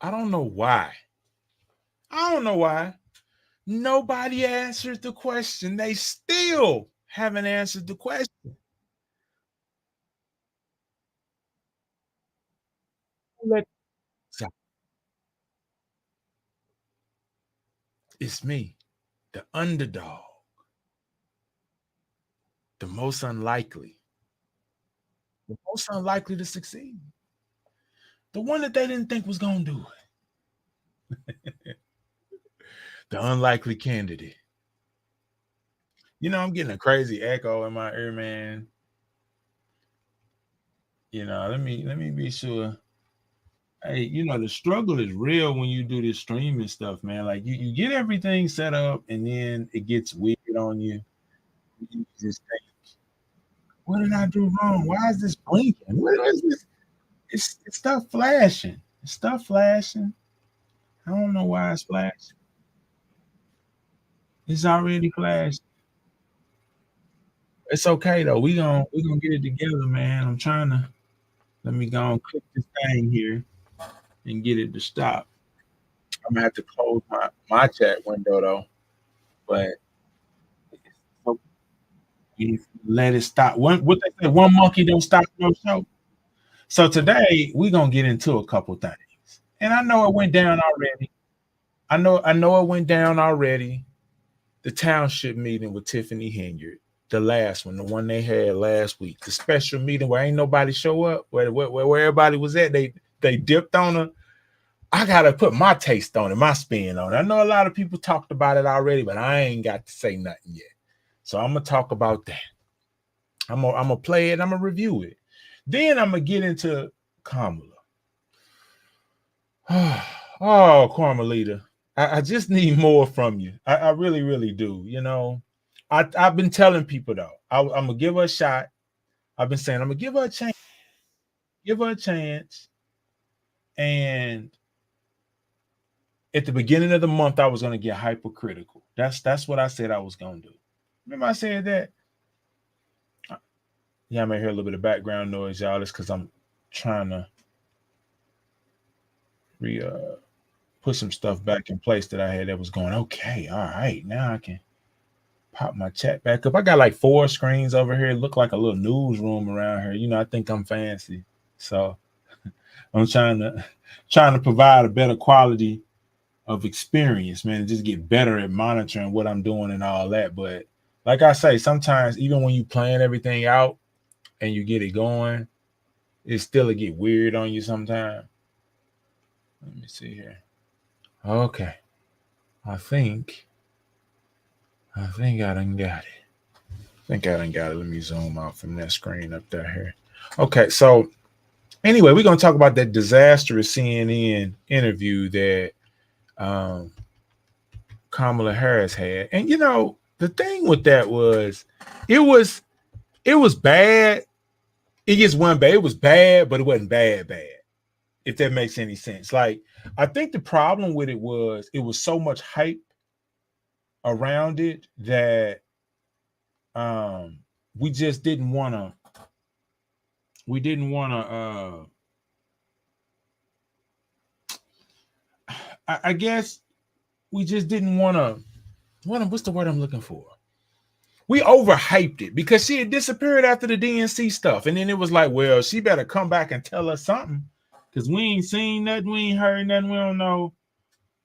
I don't know why. I don't know why. Nobody answered the question. They still haven't answered the question. It's me, the underdog, the most unlikely to succeed, the one that they didn't think was going to do it, the unlikely candidate. I'm getting a crazy echo in my ear, man. Let me be sure. Hey, the struggle is real when you do this streaming stuff, man. Like you get everything set up and then it gets weird on you. You just think, what did I do wrong? Why is this blinking? What is this? It's stuff flashing. It's stuff flashing. I don't know why it's flashing. It's already flashed. It's okay though. We gonna get it together, man. I'm trying to let me go and click this thing here and get it to stop. I'm gonna have to close my chat window though, but you let it stop. What they say, one monkey don't stop no show. So today we gonna get into a couple things, and I know it went down already. I know it went down already. The township meeting with Tiffany Henyard, the last one, the one they had last week, the special meeting where ain't nobody show up, where everybody was at. They dipped on her. I gotta put my taste on it, my spin on it. I know a lot of people talked about it already, but I ain't got to say nothing yet. So I'm gonna talk about that. I'm gonna play it. I'm gonna review it. Then I'm gonna get into Kamala. Oh, Carmelita, I just need more from you. I really, really do. I've been telling people though, I'm gonna give her a shot. I've been saying I'm gonna give her a chance. Give her a chance. And at the beginning of the month, I was gonna get hypercritical. That's what I said I was gonna do. Remember I said that? Yeah, I may hear a little bit of background noise, y'all. It's because I'm trying to put some stuff back in place that I had that was going okay. All right, now I can pop my chat back up. I got like 4 screens over here. It look like a little newsroom around here. I think I'm fancy, so I'm trying to provide a better quality of experience, man, and just get better at monitoring what I'm doing and all that. But like I say, sometimes even when you plan everything out and you get it going, it still get weird on you sometimes. Let me see here. Okay. I think I done got it. Let me zoom out from that screen up there here. Okay, so anyway, we're gonna talk about that disastrous CNN interview that Kamala Harris had. And the thing with that was it was bad. It just wasn't bad. It was bad, but it wasn't bad. If that makes any sense. Like, I think the problem with it was so much hype around it that we just didn't want to I guess we just didn't want to what's the word I'm looking for? We overhyped it because she had disappeared after the DNC stuff, and then it was like, well, she better come back and tell us something because we ain't seen nothing, we ain't heard nothing, we don't know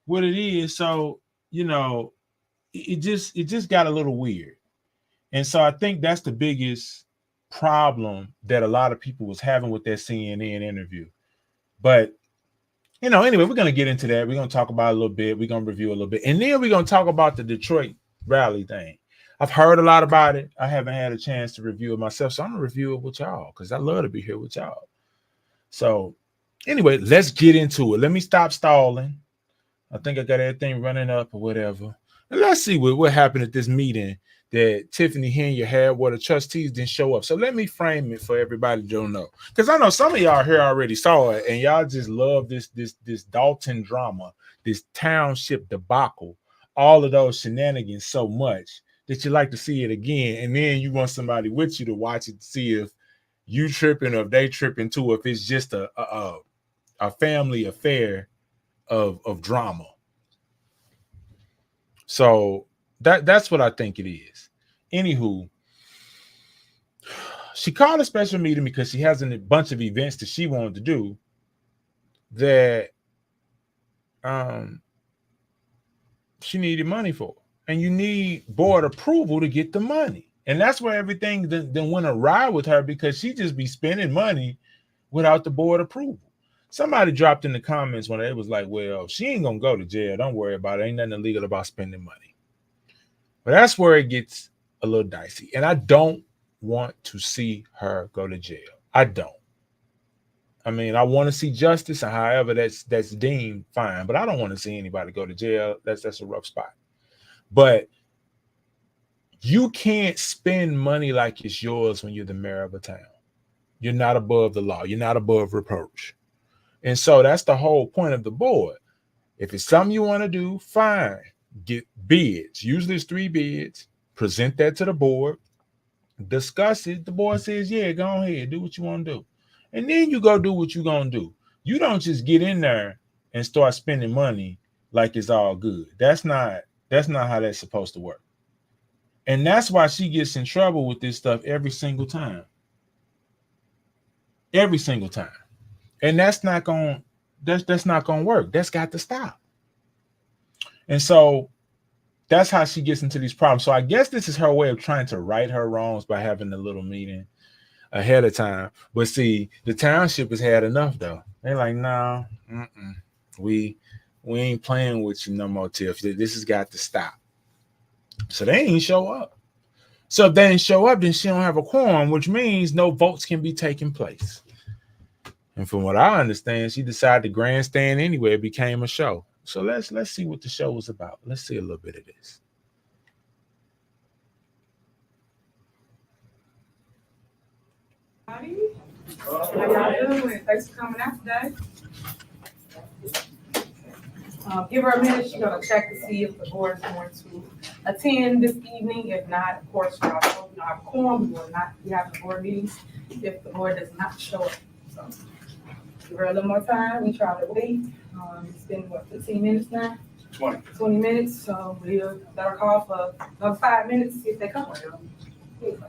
what it is. So it just got a little weird. And so I think that's the biggest problem that a lot of people was having with that CNN interview. But anyway, we're gonna get into that. We're gonna talk about it a little bit. We're gonna review a little bit, and then we're gonna talk about the Detroit rally thing. I've heard a lot about it. I haven't had a chance to review it myself, so I'm gonna review it with y'all because I love to be here with y'all. So anyway, let's get into it. Let me stop stalling. I think I got everything running up or whatever. And let's see what happened at this meeting that Tiffany Henyard had where the trustees didn't show up. So let me frame it for everybody that don't know. Because I know some of y'all here already saw it and y'all just love this Dolton drama, this township debacle, all of those shenanigans so much that you like to see it again. And then you want somebody with you to watch it to see if you tripping or if they tripping too, if it's just a family affair of drama. So that's what I think it is. Anywho, she called a special meeting because she has a bunch of events that she wanted to do that she needed money for. And you need board approval to get the money. And that's where everything then went awry with her, because she just be spending money without the board approval. Somebody dropped in the comments when it was like, well, she ain't going to go to jail. Don't worry about it. Ain't nothing illegal about spending money. But that's where it gets a little dicey. And I don't want to see her go to jail. I don't. I mean, I want to see justice, and however that's deemed, fine. But I don't want to see anybody go to jail. That's a rough spot. But you can't spend money like it's yours when you're the mayor of a town. You're not above the law. You're not above reproach. And so that's the whole point of the board. If it's something you want to do, fine. Get bids. Usually it's 3 bids. Present that to the board. Discuss it. The board says, yeah, go ahead. Do what you want to do. And then you go do what you're going to do. You don't just get in there and start spending money like it's all good. That's not how that's supposed to work. And that's why she gets in trouble with this stuff every single time. Every single time. And that's not going to work. That's got to stop. And so that's how she gets into these problems. So I guess this is her way of trying to right her wrongs by having a little meeting ahead of time. But see, the township has had enough though. They're like, no, we ain't playing with you no more, Tiff. This has got to stop. So they ain't show up. So if they didn't show up, then she don't have a quorum, which means no votes can be taking place. And from what I understand, she decided to grandstand anyway. It became a show. So let's see what the show was about. Let's see a little bit of this. How y'all doing? Thanks for coming out today. Give her a minute. She's going to check to see if the board is going to attend this evening. If not, of course, we don't have a quorum. We will not be having board meetings if the board does not show up. So give her a little more time. We try to wait. It's been, 15 minutes now? 20 minutes. So we'll let her call for another 5 minutes to see if they come. If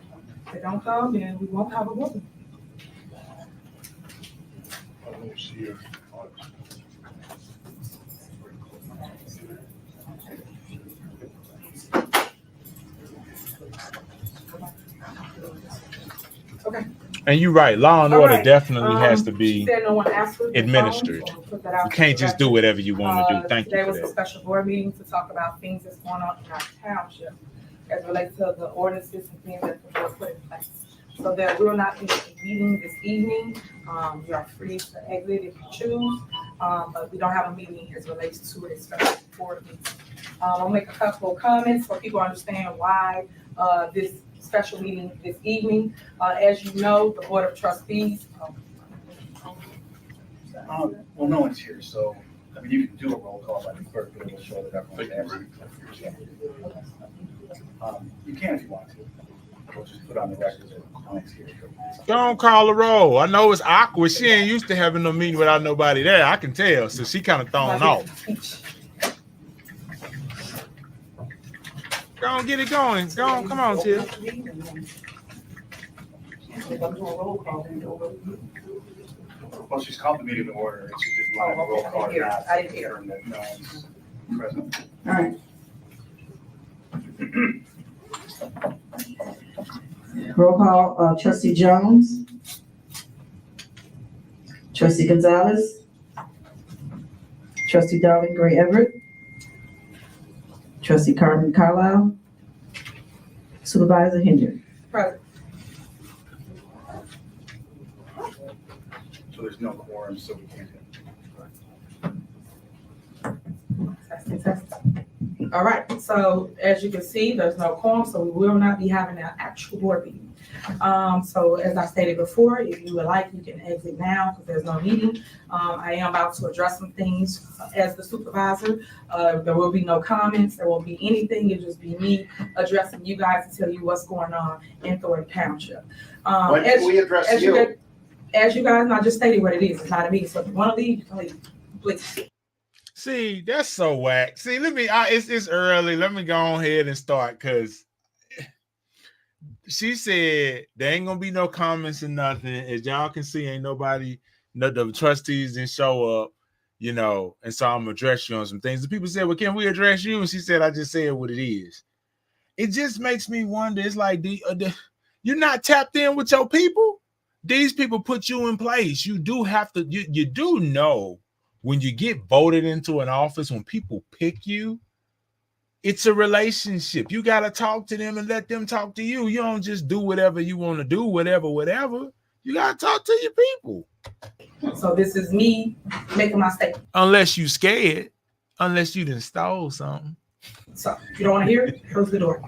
they don't come, then we won't have a board meeting. Okay. And you're right. Law and order definitely has to be administered. You can't just do whatever you want to do. Thank you. Today was a special board meeting to talk about things that's going on in our township as relates to the ordinances and things that the board put in place. So there will not be a meeting this evening. You are free to exit if you choose, but we don't have a meeting as relates to a special board meeting. I'll make a couple of comments so people understand why this special meeting this evening. As you know, the Board of Trustees. Well, no one's here, so I mean, you can do a roll call by the clerk, but it will show that everyone's absent. You can if you want to. We'll just put on the record that no one's here. Don't call a roll. I know it's awkward. She ain't used to having no meeting without nobody there. I can tell. So she kind of thrown off. Go on, get it going. Go on, come on, Tiff. Well, she's called the meeting to order, and she just wanted a roll call. I didn't hear. No one's present. All right. Roll call, Trustee Jones, Trustee Gonzalez, Trustee Darling Gray Everett, Trustee Carmen Carlisle, Supervisor Henyard. Present. So there's no quorum, so we can't. All right, so as you can see, there's no quorum, so we will not be having an actual board meeting. So as I stated before, if you would like, you can exit now because there's no meeting. I am about to address some things as the supervisor. There will be no comments. There won't be anything. It'll just be me addressing you guys to tell you what's going on in Thornton Township. When can we address you? As you guys know, I just stated what it is. It's not a meeting. So if you want to leave, you can leave, please. See, that's so whack. See, it's early. Let me go on ahead and start because she said there ain't gonna be no comments or nothing. As y'all can see, ain't nobody, the trustees didn't show up, and so I'm gonna address you on some things. The people said, well, can we address you? And she said, I just said what it is. It just makes me wonder. It's like you're not tapped in with your people. These people put you in place. You do have to, you do know when you get voted into an office, when people pick you, it's a relationship. You got to talk to them and let them talk to you. You don't just do whatever you want to do, whatever. You got to talk to your people. So this is me making my statement. Unless you scared, unless you done stole something. So you don't want to hear it? Close the door.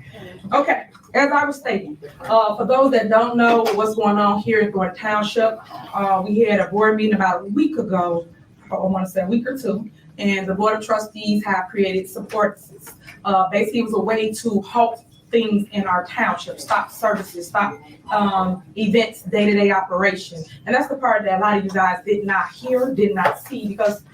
Okay, as I was stating, for those that don't know what's going on here in Thornton Township, we had a board meeting about a week ago, I want to say a week or two, and the Board of Trustees have created support. Basically, it was a way to halt things in our township, stop services, stop events, day-to-day operation. And that's the part that a lot of you guys did not hear, did not see, because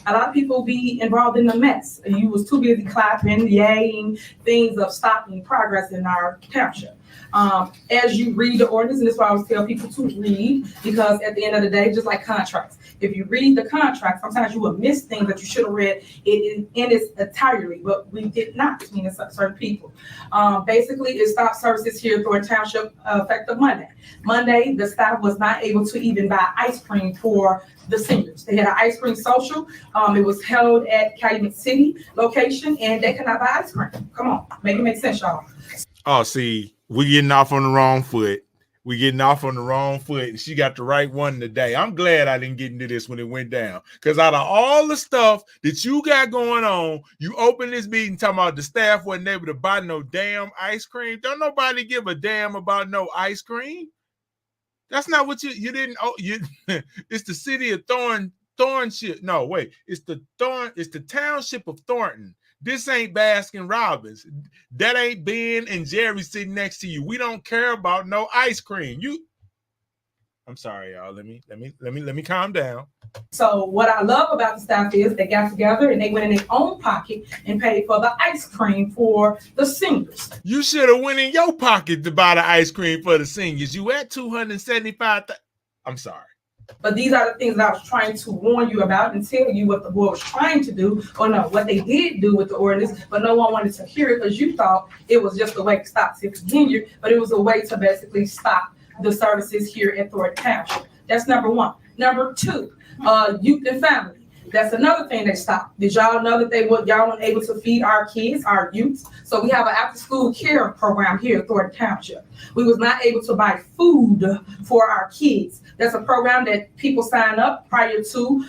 a lot of people be involved in the mess. You was too busy clapping, yaying, things of stopping progress in our township. As you read the ordinance, and this is why I always tell people to read, because at the end of the day, just like contracts, if you read the contract, sometimes you will miss things that you should have read in its entirety, but we did not, meaning certain people. Basically, it stopped services here in Thornton Township effective Monday. Monday, the staff was not able to even buy ice cream for the seniors. They had an ice cream social. It was held at Calumet City location, and they could not buy ice cream. Come on, make it make sense, y'all. Oh, see, we getting off on the wrong foot. And she got the right one today. I'm glad I didn't get into this when it went down. Because out of all the stuff that you got going on, you open this meeting talking about the staff wasn't able to buy no damn ice cream. Don't nobody give a damn about no ice cream. That's not what you didn't. Oh, it's the city of Thornship. No, wait. It's the township of Thornton. This ain't Baskin Robbins. That ain't Ben and Jerry sitting next to you. We don't care about no ice cream. I'm sorry, y'all. Let me calm down. So what I love about the staff is they got together and they went in their own pocket and paid for the ice cream for the seniors. You should have went in your pocket to buy the ice cream for the seniors. You at $275,000. I'm sorry. But these are the things that I was trying to warn you about and tell you what the board was trying to do, or no, what they did do with the ordinance, but no one wanted to hear it because you thought it was just a way to stop Tiffany Henyard, but it was a way to basically stop the services here at Thornton Township. That's number one. Number two, youth and family. That's another thing they stopped. Did y'all know that y'all weren't able to feed our kids, our youths? So we have an after-school care program here at Thornton Township. We was not able to buy food for our kids. That's a program that people sign up prior to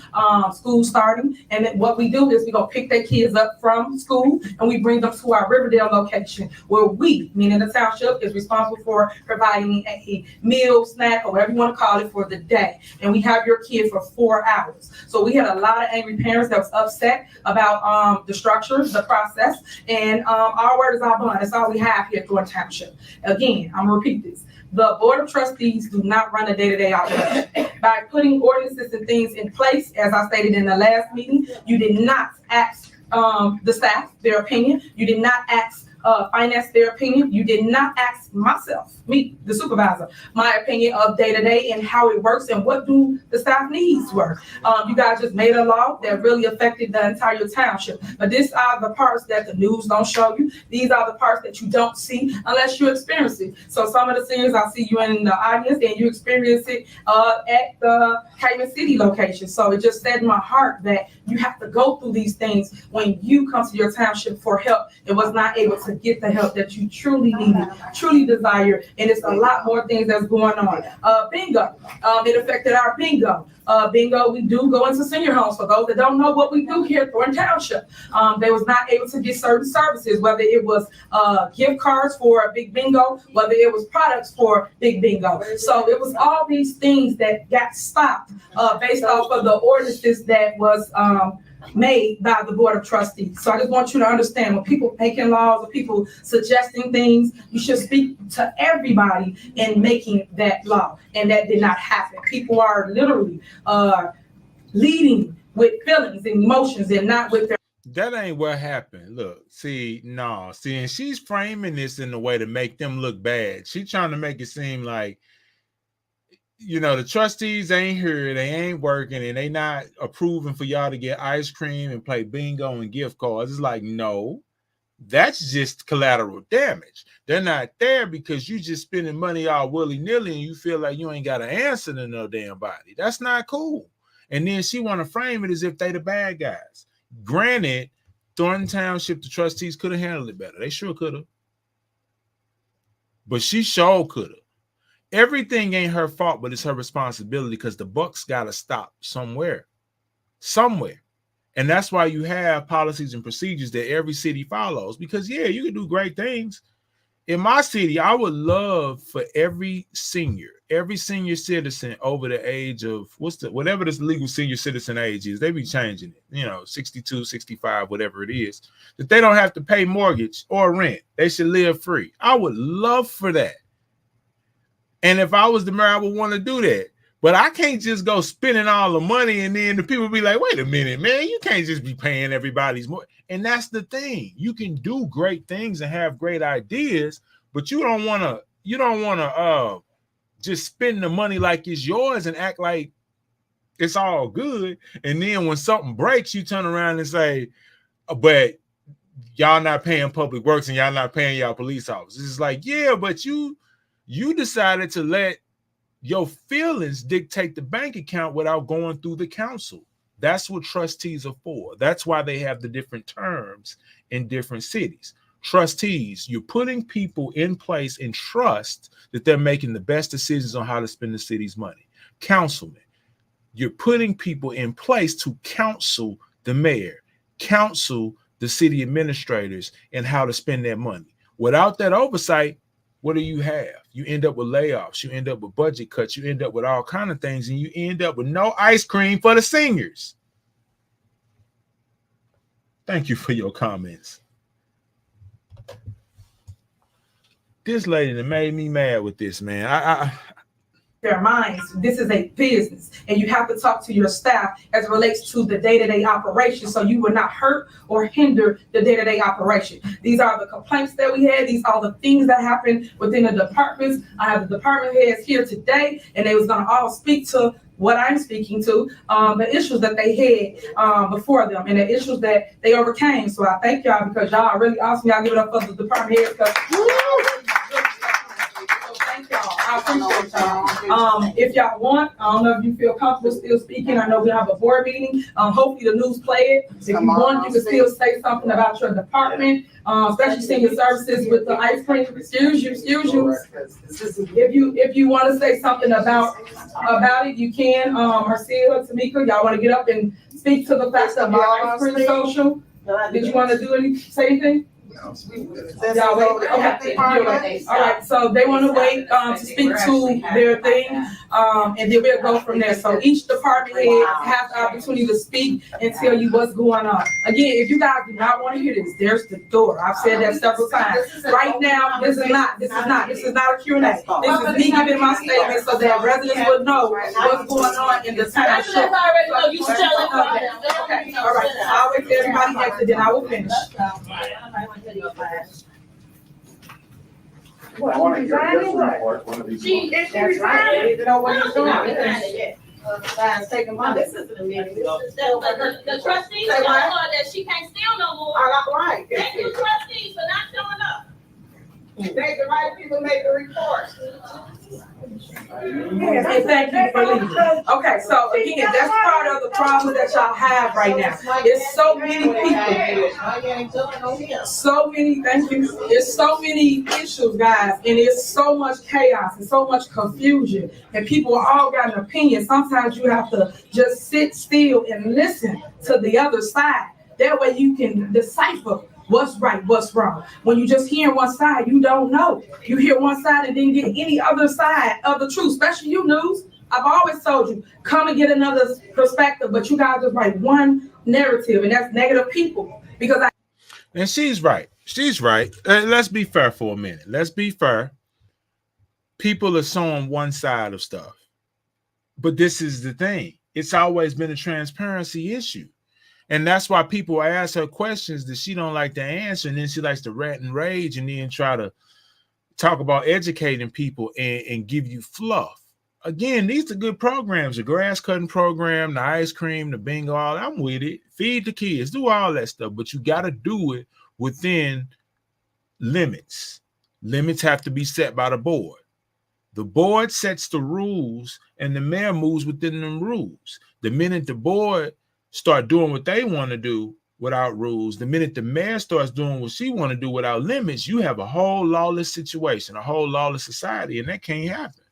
school starting. And then what we do is we go pick their kids up from school and we bring them to our Riverdale location where we, meaning the township, is responsible for providing a meal, snack, or whatever you want to call it for the day. And we have your kid for 4 hours. So we had a lot of angry parents that was upset about the structure, the process, and our word is our bond. That's all we have here at Thornton Township. Again, I'm gonna repeat this. The Board of Trustees do not run a day-to-day operation. By putting ordinances and things in place, as I stated in the last meeting, you did not ask the staff their opinion. You did not ask finance their opinion. You did not ask myself, me, the supervisor, my opinion of day-to-day and how it works and what do the staff needs were. You guys just made a law that really affected the entire township. But these are the parts that the news don't show you. These are the parts that you don't see unless you experience it. So some of the seniors, I see you in the audience and you experience it at the Calumet City location. So it just said in my heart that you have to go through these things when you come to your township for help and was not able to get the help that you truly needed, truly desire, and it's a lot more things that's going on. Bingo, it affected our bingo. Bingo, we do go into senior homes. For those that don't know what we do here at Thornton Township, they was not able to get certain services, whether it was gift cards for a big bingo, whether it was products for big bingo. So it was all these things that got stopped based off of the ordinances that was made by the Board of Trustees. So I just want you to understand, when people making laws or people suggesting things, you should speak to everybody in making that law. And that did not happen. People are literally leading with feelings and emotions and not with their. That ain't what happened. Look, and she's framing this in a way to make them look bad. She's trying to make it seem like, the trustees ain't here, they ain't working, and they not approving for y'all to get ice cream and play bingo and gift cards. It's like, no, that's just collateral damage. They're not there because you just spending money all willy-nilly and you feel like you ain't got an answer to no damn body. That's not cool. And then she want to frame it as if they the bad guys. Granted, Thornton Township, the trustees could have handled it better. They sure could have. But she sure could have. Everything ain't her fault, but it's her responsibility because the buck's got to stop somewhere. And that's why you have policies and procedures that every city follows. Because, you can do great things. In my city, I would love for every senior citizen over the age of whatever this legal senior citizen age is, they be changing it, 62, 65, whatever it is, that they don't have to pay mortgage or rent. They should live free. I would love for that. And if I was the mayor, I would want to do that. But I can't just go spending all the money and then the people be like, wait a minute, man, you can't just be paying everybody's more. And that's the thing. You can do great things and have great ideas, but you don't want to just spend the money like it's yours and act like it's all good. And then when something breaks, you turn around and say, but y'all not paying public works and y'all not paying y'all police officers. It's like, yeah, but you decided to let your feelings dictate the bank account without going through the council. That's what trustees are for. That's why they have the different terms in different cities. Trustees, you're putting people in place in trust that they're making the best decisions on how to spend the city's money. Councilmen, you're putting people in place to counsel the mayor, counsel the city administrators and how to spend their money. Without that oversight, what do you have? You end up with layoffs. You end up with budget cuts. You end up with all kinds of things, and you end up with no ice cream for the seniors. Thank you for your comments. This lady that made me mad with this, man. Their minds. This is a business, and you have to talk to your staff as it relates to the day-to-day operation, so you will not hurt or hinder the day-to-day operation. These are the complaints that we had. These are the things that happen within the departments. I have the department heads here today, and they was going to all speak to what I'm speaking to, the issues that they had before them, and the issues that they overcame. So I thank y'all because y'all are really awesome. Y'all give it up for the department heads because thank y'all. I appreciate y'all. If y'all want, I don't know if you feel comfortable still speaking. I know we have a board meeting. Hopefully the news play it. If you want, you can still say something about your department, especially senior services with the ice cream. Excuse you. If you want to say something about it, you can. Marcia, Tamika, y'all want to get up and speak to the fact of your ice cream social? Did you want to say anything? Y'all wait. Okay. All right. So they want to wait to speak to their thing, and then we'll go from there. So each department head has the opportunity to speak and tell you what's going on. Again, if you guys do not want to hear this, there's the door. I've said that several times. Right now, this is not a Q&A. This is me giving my statement so that residents will know what's going on in the township. Okay. All right. I'll wait till everybody exit, then I will finish. I want to hear your report one of these. That's right. You know what he's doing. Taking money. This is the meeting. The trustees told her that she can't steal no more. Right. Thank you, trustees, for not showing up. Make the right people make the report. And thank you for leaving. Okay, so again, that's part of the problem that y'all have right now. It's so many people. Thank you. There's so many issues, guys, and it's so much chaos and so much confusion. And people all got an opinion. Sometimes you have to just sit still and listen to the other side. That way you can decipher what's right, what's wrong. When you just hear one side, you don't know. You hear one side and then get any other side of the truth, especially you news. I've always told you, come and get another perspective, but you guys just write one narrative, and that's negative people. And she's right. Let's be fair for a minute. Let's be fair. People are showing one side of stuff. But this is the thing. it's always been a transparency issue. And that's why people ask her questions that she don't like to answer. And then she likes to rant and rage and then try to talk about educating people and give you fluff. Again, these are good programs, the grass cutting program, the ice cream, the bingo, all I'm with it. Feed the kids, do all that stuff, but you got to do it within limits. Limits have to be set by the board. The board sets the rules and the mayor moves within them rules. The minute the board start doing what they want to do without rules, the minute the mayor starts doing what she want to do without limits, you have a whole lawless situation, a whole lawless society, and that can't happen.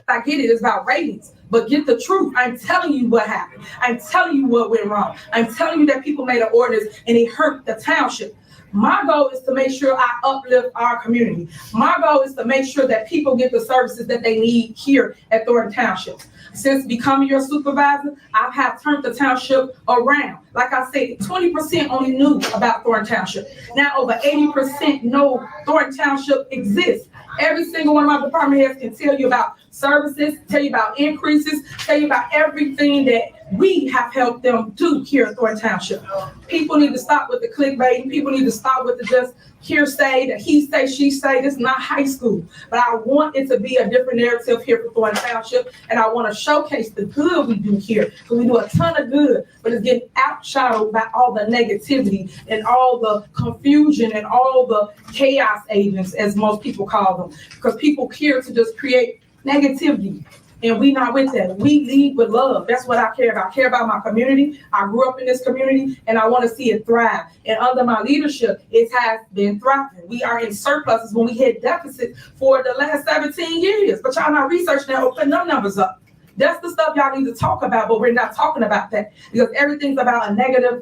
I get it, it's about ratings, but get the truth. I'm telling you what happened. I'm telling you what went wrong. I'm telling you that people made an ordinance and it hurt the township. My goal is to make sure I uplift our community. My goal is to make sure that people get the services that they need here at Thornton Township. Since becoming your supervisor, I have turned the township around. Like I said, 20% only knew about Thornton Township. Now over 80% know Thornton Township exists. Every single one of my department heads can tell you about services, tell you about increases, tell you about everything that we have helped them do here at Thornton Township. People need to stop with the clickbait. People need to stop with the just hearsay, the he say, she say. This is not high school. But I want it to be a different narrative here for Thornton Township. And I want to showcase the good we do here. Because we do a ton of good, but it's getting outshadowed by all the negativity and all the confusion and all the chaos agents, as most people call them. Because people here to just create negativity. And we not with that. We lead with love. That's what I care about. I care about my community. I grew up in this community and I want to see it thrive. And under my leadership, it has been thriving. We are in surpluses when we hit deficit for the last 17 years. But y'all not researching that or putting them numbers up. That's the stuff y'all need to talk about, but we're not talking about that because everything's about a negative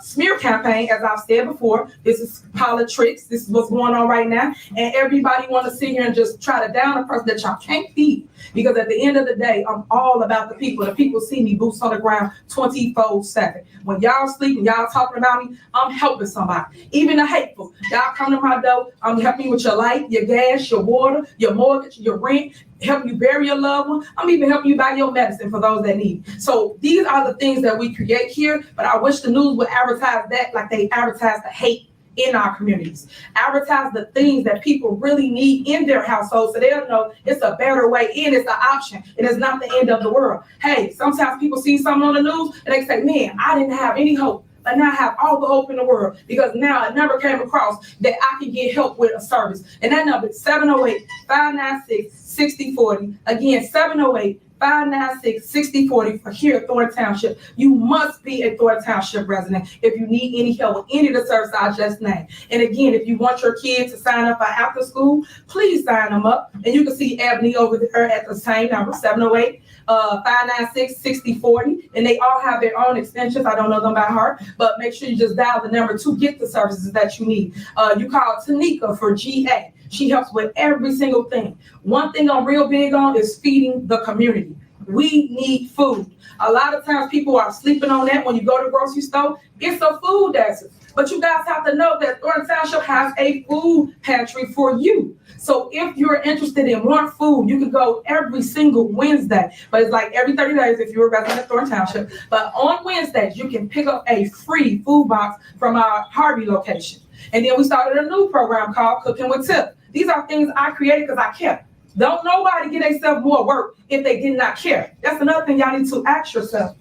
smear campaign, as I've said before. This is politics. This is what's going on right now. And everybody want to sit here and just try to down a person that y'all can't feed. Because at the end of the day, I'm all about the people. The people see me boots on the ground 24/7. When y'all sleep and y'all talking about me, I'm helping somebody. Even the hateful. Y'all come to my door, I'm helping you with your light, your gas, your water, your mortgage, your rent, helping you bury your loved one. I'm even helping you buy your medicine for those that need. So these are the things that we create here, but I wish the news would advertise that like they advertise the hate in our communities. Advertise the things that people really need in their household so they'll know it's a better way in, it's an option, and it's not the end of the world. Hey, sometimes people see something on the news and they say, man, I didn't have any hope. But now I have all the hope in the world because now I never came across that I can get help with a service. And that number is 708-596-6040. Again, 708-596-6040 for here at Thornton Township. You must be a Thornton Township resident if you need any help with any of the services I just named. And again, if you want your kids to sign up for after school, please sign them up. And you can see Ebony over there at the same number, 708-596-6040. And they all have their own extensions. I don't know them by heart, but make sure you just dial the number to get the services that you need. You call Tanika for GA. She helps with every single thing. One thing I'm real big on is feeding the community. We need food. A lot of times people are sleeping on that when you go to the grocery store. It's a food desert. But you guys have to know that Thornton Township has a food pantry for you. So if you're interested in more food, you can go every single Wednesday. But it's like every 30 days if you're a resident of Thornton Township. But on Wednesdays, you can pick up a free food box from our Harvey location. And then we started a new program called Cooking with Tip. These are things I created because I care. Don't nobody get themselves more work if they did not care. That's another thing y'all need to ask yourself.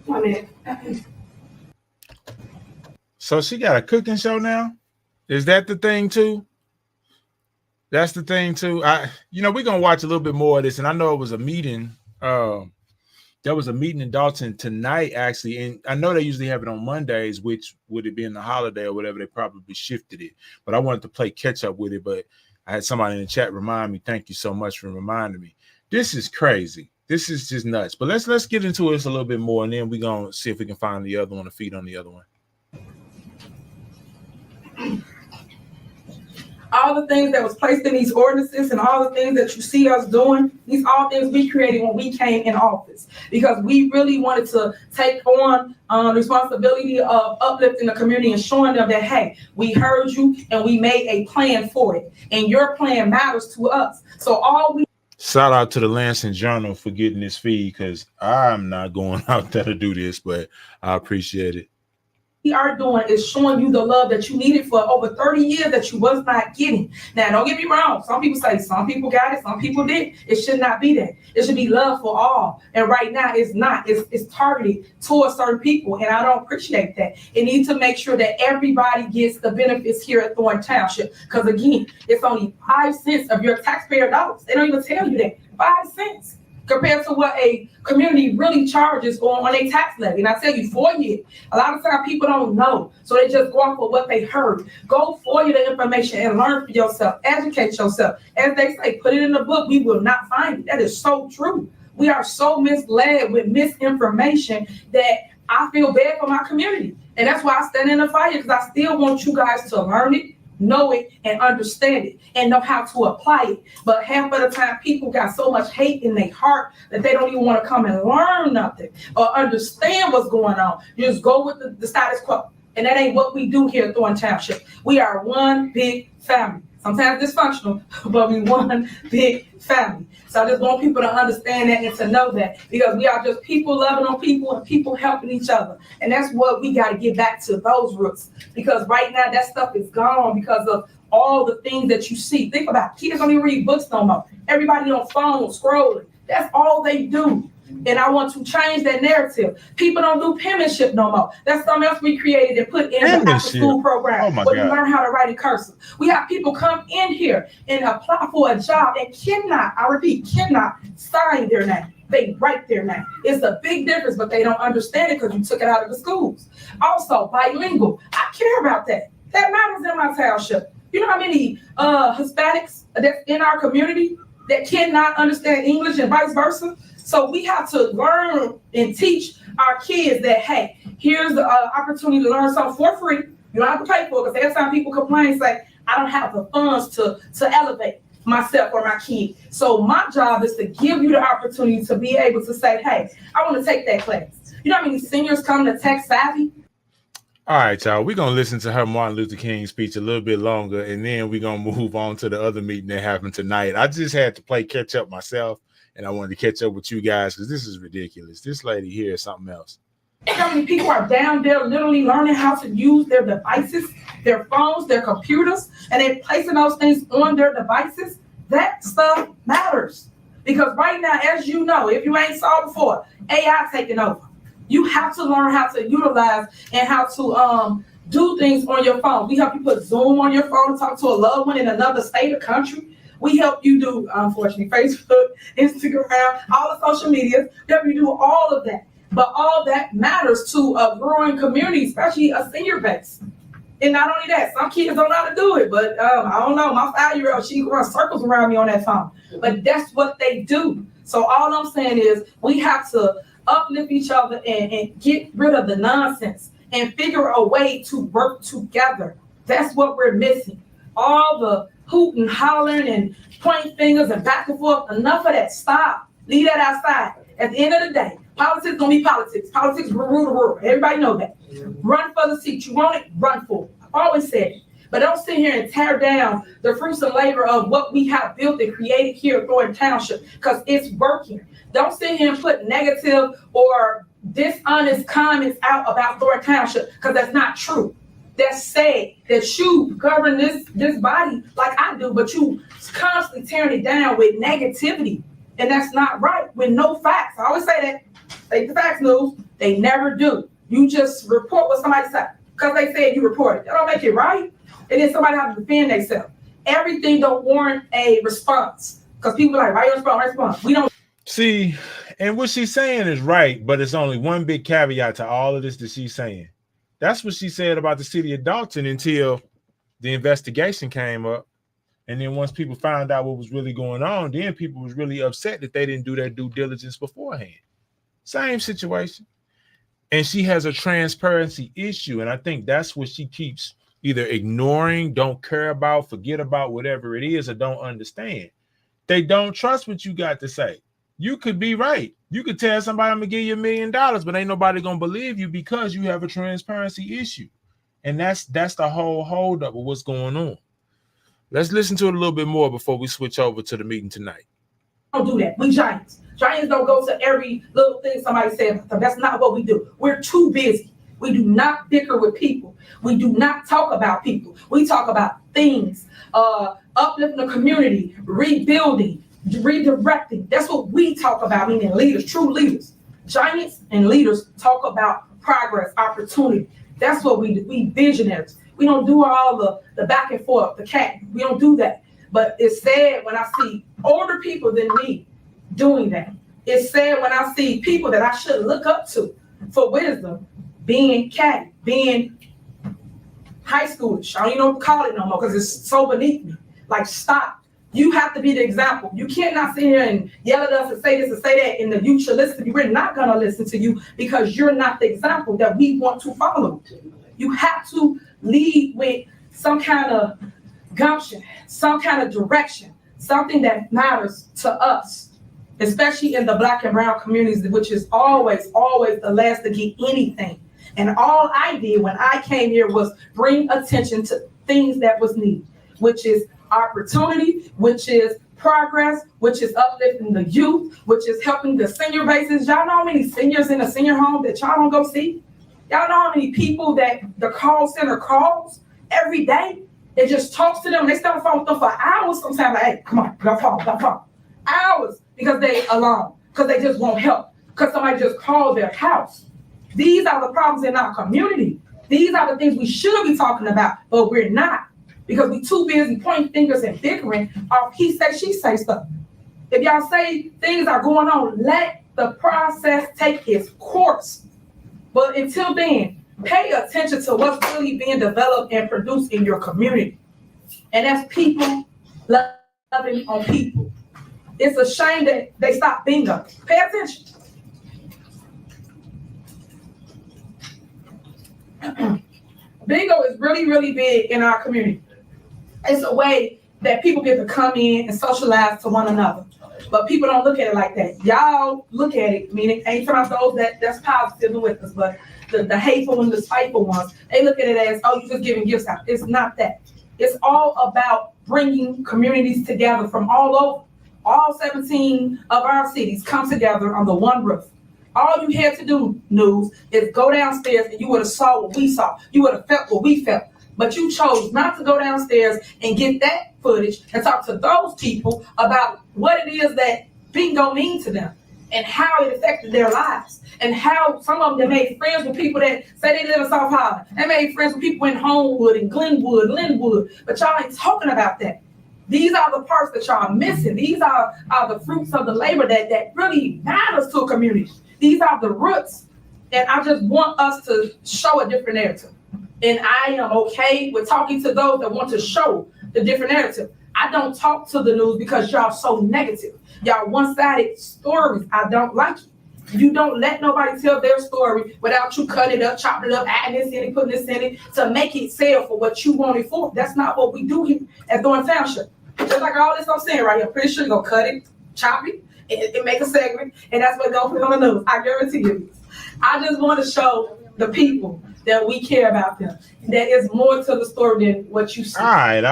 1 minute. So she got a cooking show now? Is that the thing too? That's the thing too. We're gonna watch a little bit more of this, and I know it was a meeting. There was a meeting in Dolton tonight, actually, and I know they usually have it on Mondays, which would it be in the holiday or whatever, they probably shifted it. But I wanted to play catch up with it, but I had somebody in the chat remind me. Thank you so much for reminding me. This is crazy. This is just nuts. But let's get into this a little bit more, and then we're gonna see if we can find the other one to feed on the other one. All the things that was placed in these ordinances and all the things that you see us doing, these all things we created when we came in office because we really wanted to take on the responsibility of uplifting the community and showing them that, hey, we heard you and we made a plan for it. And your plan matters to us. So all we Shout out to the Lansing Journal for getting this feed, because I'm not going out there to do this, but I appreciate it. We are doing is showing you the love that you needed for over 30 years that you was not getting. Now, don't get me wrong. Some people say some people got it, some people didn't. It should not be that. It should be love for all. And right now, it's not. It's targeted towards certain people, and I don't appreciate that. It needs to make sure that everybody gets the benefits here at Thornton Township. Because again, it's only 5 cents of your taxpayer dollars. They don't even tell you that. 5 cents. Compared to what a community really charges on a tax levy. And I tell you, FOIA, a lot of times people don't know. So they just go off of what they heard. Go FOIA the information and learn for yourself. Educate yourself. As they say, put it in the book. We will not find it. That is so true. We are so misled with misinformation that I feel bad for my community. And that's why I stand in the fire, because I still want you guys to learn it, know it, and understand it, and know how to apply it. But half of the time, people got so much hate in their heart that they don't even want to come and learn nothing or understand what's going on. You just go with the status quo. And that ain't what we do here at Thornton Township. We are one big family. Sometimes dysfunctional, but we one big family. So I just want people to understand that and to know that, because we are just people loving on people and people helping each other. And that's what we got to get back to, those roots. Because right now that stuff is gone because of all the things that you see. Think about it. Kids don't even read books no more. Everybody on phones scrolling. That's all they do. And I want to change that narrative. People don't do penmanship no more. That's something else we created and put in the after school program. Oh, where you learn how to write in cursive. We have people come in here and apply for a job and cannot, I repeat, cannot sign their name. They write their name. It's a big difference, but they don't understand it because you took it out of the schools. Also, bilingual. I care about that. That matters in my township. You know how many Hispanics that's in our community that cannot understand English and vice versa? So we have to learn and teach our kids that, hey, here's the opportunity to learn something for free. You don't have to pay for it, because every time people complain, say, I don't have the funds to elevate myself or my kid. So my job is to give you the opportunity to be able to say, hey, I want to take that class. You know how many seniors come to Tech Savvy? All right, y'all. We're going to listen to her Martin Luther King speech a little bit longer, and then we're going to move on to the other meeting that happened tonight. I just had to play catch up myself, and I wanted to catch up with you guys because this is ridiculous. This lady here is something else. How many people are down there literally learning how to use their devices, their phones, their computers, and they're placing those things on their devices? That stuff matters. Because right now, as you know, if you ain't saw before, AI taking over. You have to learn how to utilize and how to do things on your phone. We help you put Zoom on your phone to talk to a loved one in another state or country. We help you do, unfortunately, Facebook, Instagram, all the social media. We help you do all of that. But all that matters to a growing community, especially a senior base. And not only that, some kids don't know how to do it, but I don't know. My 5-year-old, she can run circles around me on that phone. But that's what they do. So all I'm saying is we have to uplift each other and get rid of the nonsense and figure a way to work together. That's what we're missing. All the hooting, hollering, and pointing fingers and back and forth. Enough of that. Stop. Leave that outside. At the end of the day, politics gonna be politics. Politics rule the world. Everybody know that. Run for the seat. You want it? Run for it. I've always said it. But don't sit here and tear down the fruits and labor of what we have built and created here at Thornton Township, because it's working. Don't sit here and put negative or dishonest comments out about Thornton Township, because that's not true. That's sad that you govern this body like I do, but you constantly tearing it down with negativity. And that's not right, with no facts. I always say that. Take the facts, news. They never do. You just report what somebody said because they said you reported. That don't make it right. And then somebody has to defend themselves. Everything don't warrant a response, because people are like, why you respond? We don't. See, and what she's saying is right, but it's only one big caveat to all of this that she's saying. That's what she said about the city of Dolton until the investigation came up. And then once people found out what was really going on, then people was really upset that they didn't do their due diligence beforehand. Same situation. And she has a transparency issue. And I think that's what she keeps either ignoring, don't care about, forget about, whatever it is, or don't understand. They don't trust what you got to say. You could be right. You could tell somebody I'm gonna give you $1 million, but ain't nobody gonna believe you because you have a transparency issue. And that's the whole holdup of what's going on. Let's listen to it a little bit more before we switch over to the meeting tonight. don't do that. We giants. Giants don't go to every little thing somebody said. That's not what we do. We're too busy. We do not bicker with people. We do not talk about people. We talk about things, uplifting the community, rebuilding, redirecting. That's what we talk about, meaning leaders, true leaders. Giants and leaders talk about progress, opportunity. That's what we do. We visionaries. We don't do all the back and forth, the cat. We don't do that. But it's sad when I see older people than me doing that. It's sad when I see people that I should look up to for wisdom being catty, being high schoolish. I don't even call it no more because it's so beneath me. Like, stop. You have to be the example. You cannot sit here and yell at us and say this and say that, and the youth should listen to you. We're not going to listen to you because you're not the example that we want to follow. You have to lead with some kind of gumption, some kind of direction, something that matters to us, especially in the Black and brown communities, which is always the last to get anything. And all I did when I came here was bring attention to things that was needed, which is opportunity, which is progress, which is uplifting the youth, which is helping the senior bases. Y'all know how many seniors in a senior home that y'all don't go see? Y'all know how many people that the call center calls every day? It just talks to them. They stay on the phone with them for hours sometimes. Like, hey, come on, got phone. Hours because they alone, because they just won't help, because somebody just called their house. These are the problems in our community. These are the things we should be talking about, but we're not, because we're too busy pointing fingers and bickering off he say, she say stuff. If y'all say things are going on, let the process take its course. But until then, pay attention to what's really being developed and produced in your community. And that's people loving on people. It's a shame that they stopped bingo. Pay attention. Bingo is really, really big in our community. It's a way that people get to come in and socialize to one another. But people don't look at it like that. Y'all look at it, meaning ain't talking about those that's positive with us, but the hateful and the spiteful ones, they look at it as, oh, you're just giving gifts out. It's not that. It's all about bringing communities together from all over. All 17 of our cities come together under one roof. All you had to do, News, is go downstairs and you would have saw what we saw. You would have felt what we felt. But you chose not to go downstairs and get that footage and talk to those people about what it is that bingo means to them and how it affected their lives, and how some of them made friends with people that say they live in South Holland. They made friends with people in Homewood and Glenwood, Linwood, but y'all ain't talking about that. These are the parts that y'all are missing. These are the fruits of the labor that really matters to a community. These are the roots. And I just want us to show a different narrative. And I am okay with talking to those that want to show the different narrative. I don't talk to the news because y'all so negative. Y'all one-sided stories. I don't like it. You don't let nobody tell their story without you cutting it up, chopping it up, adding this in it, putting this in it to make it sell for what you want it for. That's not what we do here at Thornton Township. Just like all this I'm saying right here, I'm pretty sure you're going to cut it, chop it, and make a segment, and that's what going to put on the news. I guarantee you this. I just want to show the people that we care about them. There is more to the story than what you see. All right,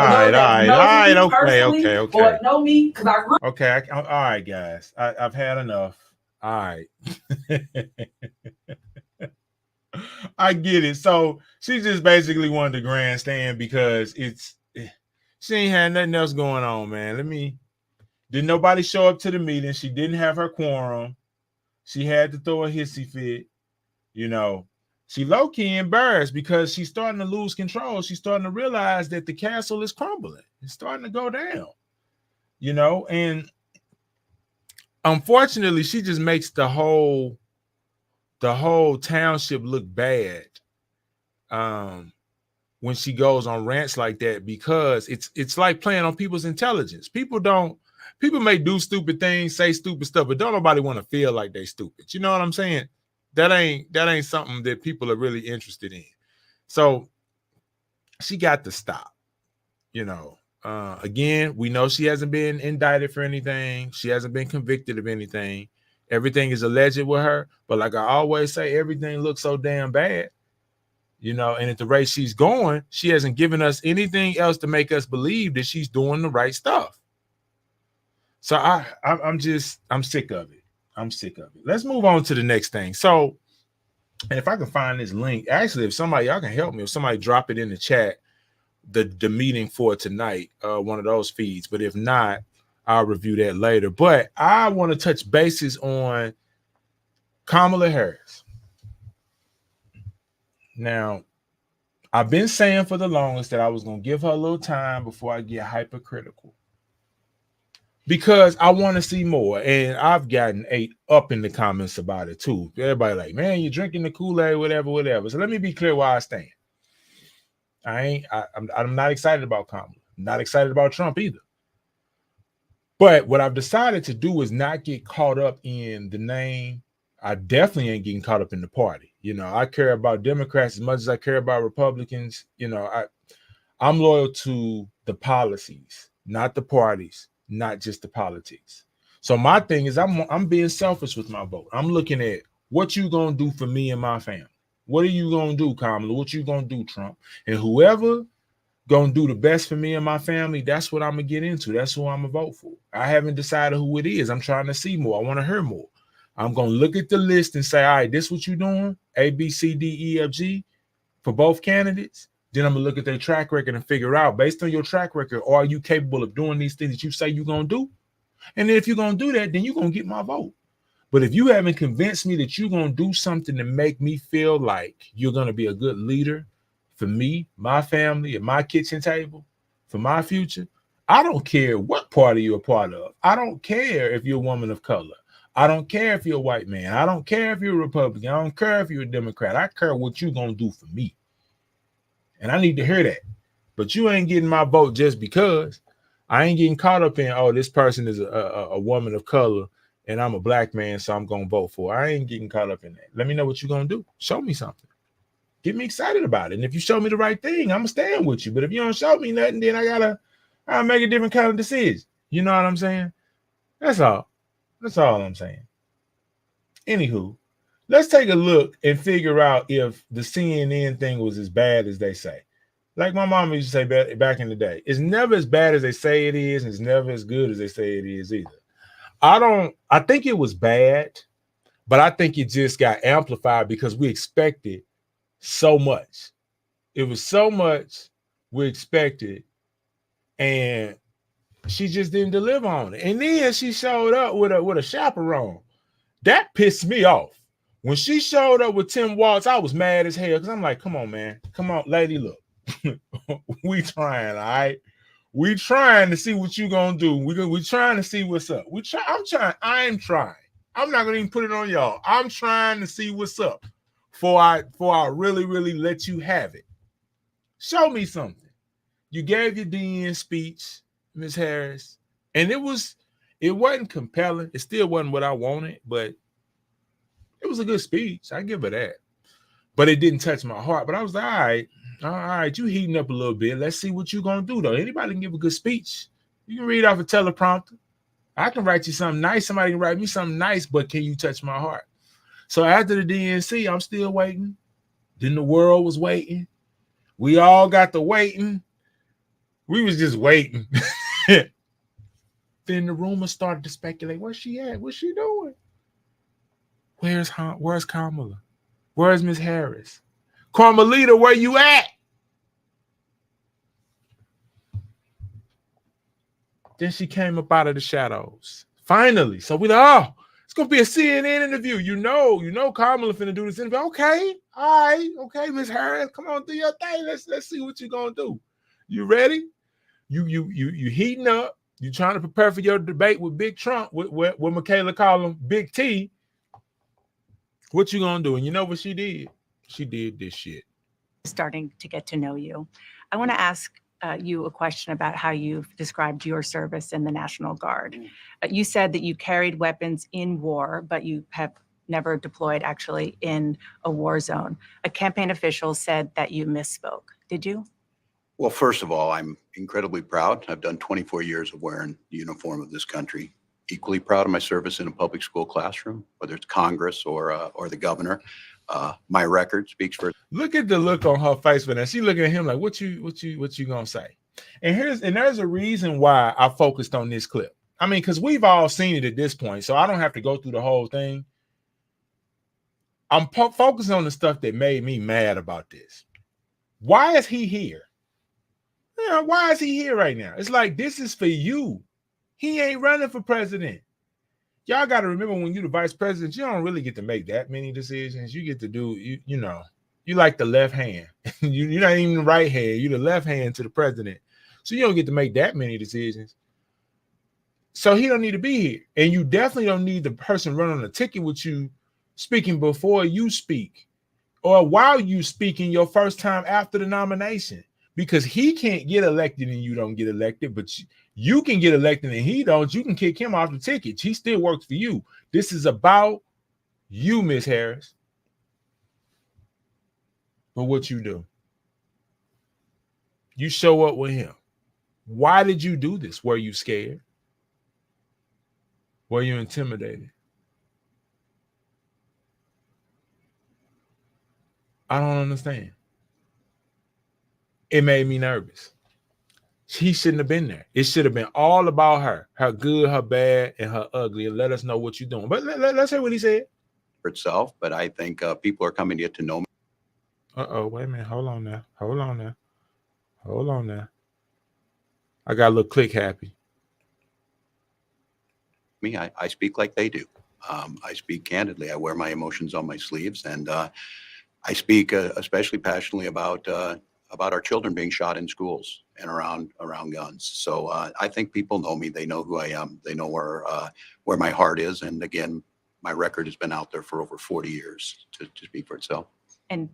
okay. Or know me, because I grew. Okay, all right, guys. I've had enough. All right. I get it. So she just basically wanted to grandstand because she ain't had nothing else going on, man. Didn't nobody show up to the meeting. She didn't have her quorum. She had to throw a hissy fit. You know, she low-key embarrassed because she's starting to lose control. She's starting to realize that the castle is crumbling. It's starting to go down, you know, and unfortunately, she just makes the whole township look bad when she goes on rants like that, because it's like playing on people's intelligence. People may do stupid things, say stupid stuff, but don't nobody want to feel like they stupid. You know what I'm saying? That ain't something that people are really interested in. So she got to stop, you know. Again, we know she hasn't been indicted for anything. She hasn't been convicted of anything. Everything is alleged with her. But like I always say, everything looks so damn bad, you know, and at the rate she's going, she hasn't given us anything else to make us believe that she's doing the right stuff. So I'm sick of it. I'm sick of it. Let's move on to the next thing. So, and if I can find this link, actually, if somebody, y'all can help me, if somebody drop it in the chat, the meeting for tonight, one of those feeds. But if not, I'll review that later. But I want to touch bases on Kamala Harris. Now, I've been saying for the longest that I was going to give her a little time before I get hypercritical, because I want to see more. And I've gotten ate up in the comments about it too. Everybody like, man, you're drinking the Kool-Aid, whatever. So let me be clear where I stand. I'm not excited about Kamala. I'm not excited about Trump either. But what I've decided to do is not get caught up in the name. I definitely ain't getting caught up in the party. You know, I care about Democrats as much as I care about Republicans. You know, I'm loyal to the policies, not the parties, not just the politics. So my thing is I'm being selfish with my vote. I'm looking at what you gonna do for me and my family. What are you gonna do, Kamala? What you gonna do, Trump? And whoever gonna do the best for me and my family, that's what I'm gonna get into. That's who I'm gonna vote for. I haven't decided who it is. I'm trying to see more. I want to hear more. I'm gonna look at the list and say, all right, this what you doing? A, B, C, D, E, F, G for both candidates. Then I'm gonna look at their track record and figure out, based on your track record, are you capable of doing these things that you say you're gonna do? And then if you're gonna do that, then you're gonna get my vote. But if you haven't convinced me that you're going to do something to make me feel like you're going to be a good leader for me, my family, and my kitchen table, for my future, I don't care what party you're a part of. I don't care if you're a woman of color. I don't care if you're a white man. I don't care if you're a Republican. I don't care if you're a Democrat. I care what you're going to do for me. And I need to hear that. But you ain't getting my vote just because. I ain't getting caught up in, oh, this person is a woman of color, and I'm a black man, so I'm going to vote for her. I ain't getting caught up in that. Let me know what you're going to do. Show me something. Get me excited about it. And if you show me the right thing, I'm going to stand with you. But if you don't show me nothing, then I'll make a different kind of decision. You know what I'm saying? That's all. That's all I'm saying. Anywho, let's take a look and figure out if the CNN thing was as bad as they say. Like my mom used to say back in the day, it's never as bad as they say it is, and it's never as good as they say it is either. I think it was bad, but I think it just got amplified because we expected so much. It was so much we expected, and she just didn't deliver on it. And then she showed up with a chaperone. That pissed me off. When she showed up with Tim Waltz, I was mad as hell because I'm like, come on, man. Come on, lady, look. We trying, all right? We trying to see what you gonna do. We trying to see what's up. I'm trying. I'm not gonna even put it on y'all. I'm trying to see what's up before I really, really let you have it. Show me something. You gave your DN speech, Ms. Harris, and it wasn't compelling. It still wasn't what I wanted, but it was a good speech. I give her that. But it didn't touch my heart. But I was like, all right, you heating up a little bit. Let's see what you're going to do, though. Anybody can give a good speech. You can read off a teleprompter. I can write you something nice. Somebody can write me something nice, but can you touch my heart? So after the DNC, I'm still waiting. Then the world was waiting. We all got the waiting. We was just waiting. Then the rumors started to speculate. Where's she at? What's she doing? Where's Kamala? Where's Miss Harris? Carmelita, where you at? Then she came up out of the shadows. Finally. So we like, oh, it's gonna be a CNN interview. You know Kamala finna do this interview. Okay, all right, okay, Miss Harris, come on, do your thing. Let's see what you're gonna do. You ready? You heating up. You trying to prepare for your debate with Big Trump, what Michaela call him Big T. What you gonna do? And you know what she did? She did this shit. Starting to get to know you. I want to ask you a question about how you've described your service in the National Guard. You said that you carried weapons in war, but you have never deployed actually in a war zone. A campaign official said that you misspoke. Did you? Well, first of all, I'm incredibly proud. I've done 24 years of wearing the uniform of this country. Equally proud of my service in a public school classroom, whether it's Congress or the governor. My record speaks for. Look at the look on her face when she looking at him like, what you gonna say? And there's a reason why I focused on this clip. I mean, because we've all seen it at this point, so I don't have to go through the whole thing. I'm focusing on the stuff that made me mad about this. Why is he here? Yeah, why is he here right now? It's like, this is for you. He ain't running for president. Y'all got to remember, when you're the vice president, you don't really get to make that many decisions. You get to do, you know, you like the left hand. You're not even the right hand. You're the left hand to the president. So you don't get to make that many decisions. So he don't need to be here. And you definitely don't need the person running a ticket with you speaking before you speak, or while you speaking your first time after the nomination, because he can't get elected and you don't get elected, but you can get elected and he don't. You can kick him off the ticket. He still works for you. This is about you, Miss Harris. But what you do, you show up with him. Why did you do this? Were you scared? Were you intimidated? I don't understand. It made me nervous. She shouldn't have been there. It should have been all about her good, her bad, and her ugly, and let us know what you're doing. But let's hear what he said. For itself, but I think people are coming to get to know me. Wait a minute. Hold on now. I got a little click happy. I speak like they do. I speak candidly. I wear my emotions on my sleeves, and I speak especially passionately about our children being shot in schools and around guns. So I think people know me. They know who I am. They know where my heart is. And again, my record has been out there for over 40 years to speak for itself. And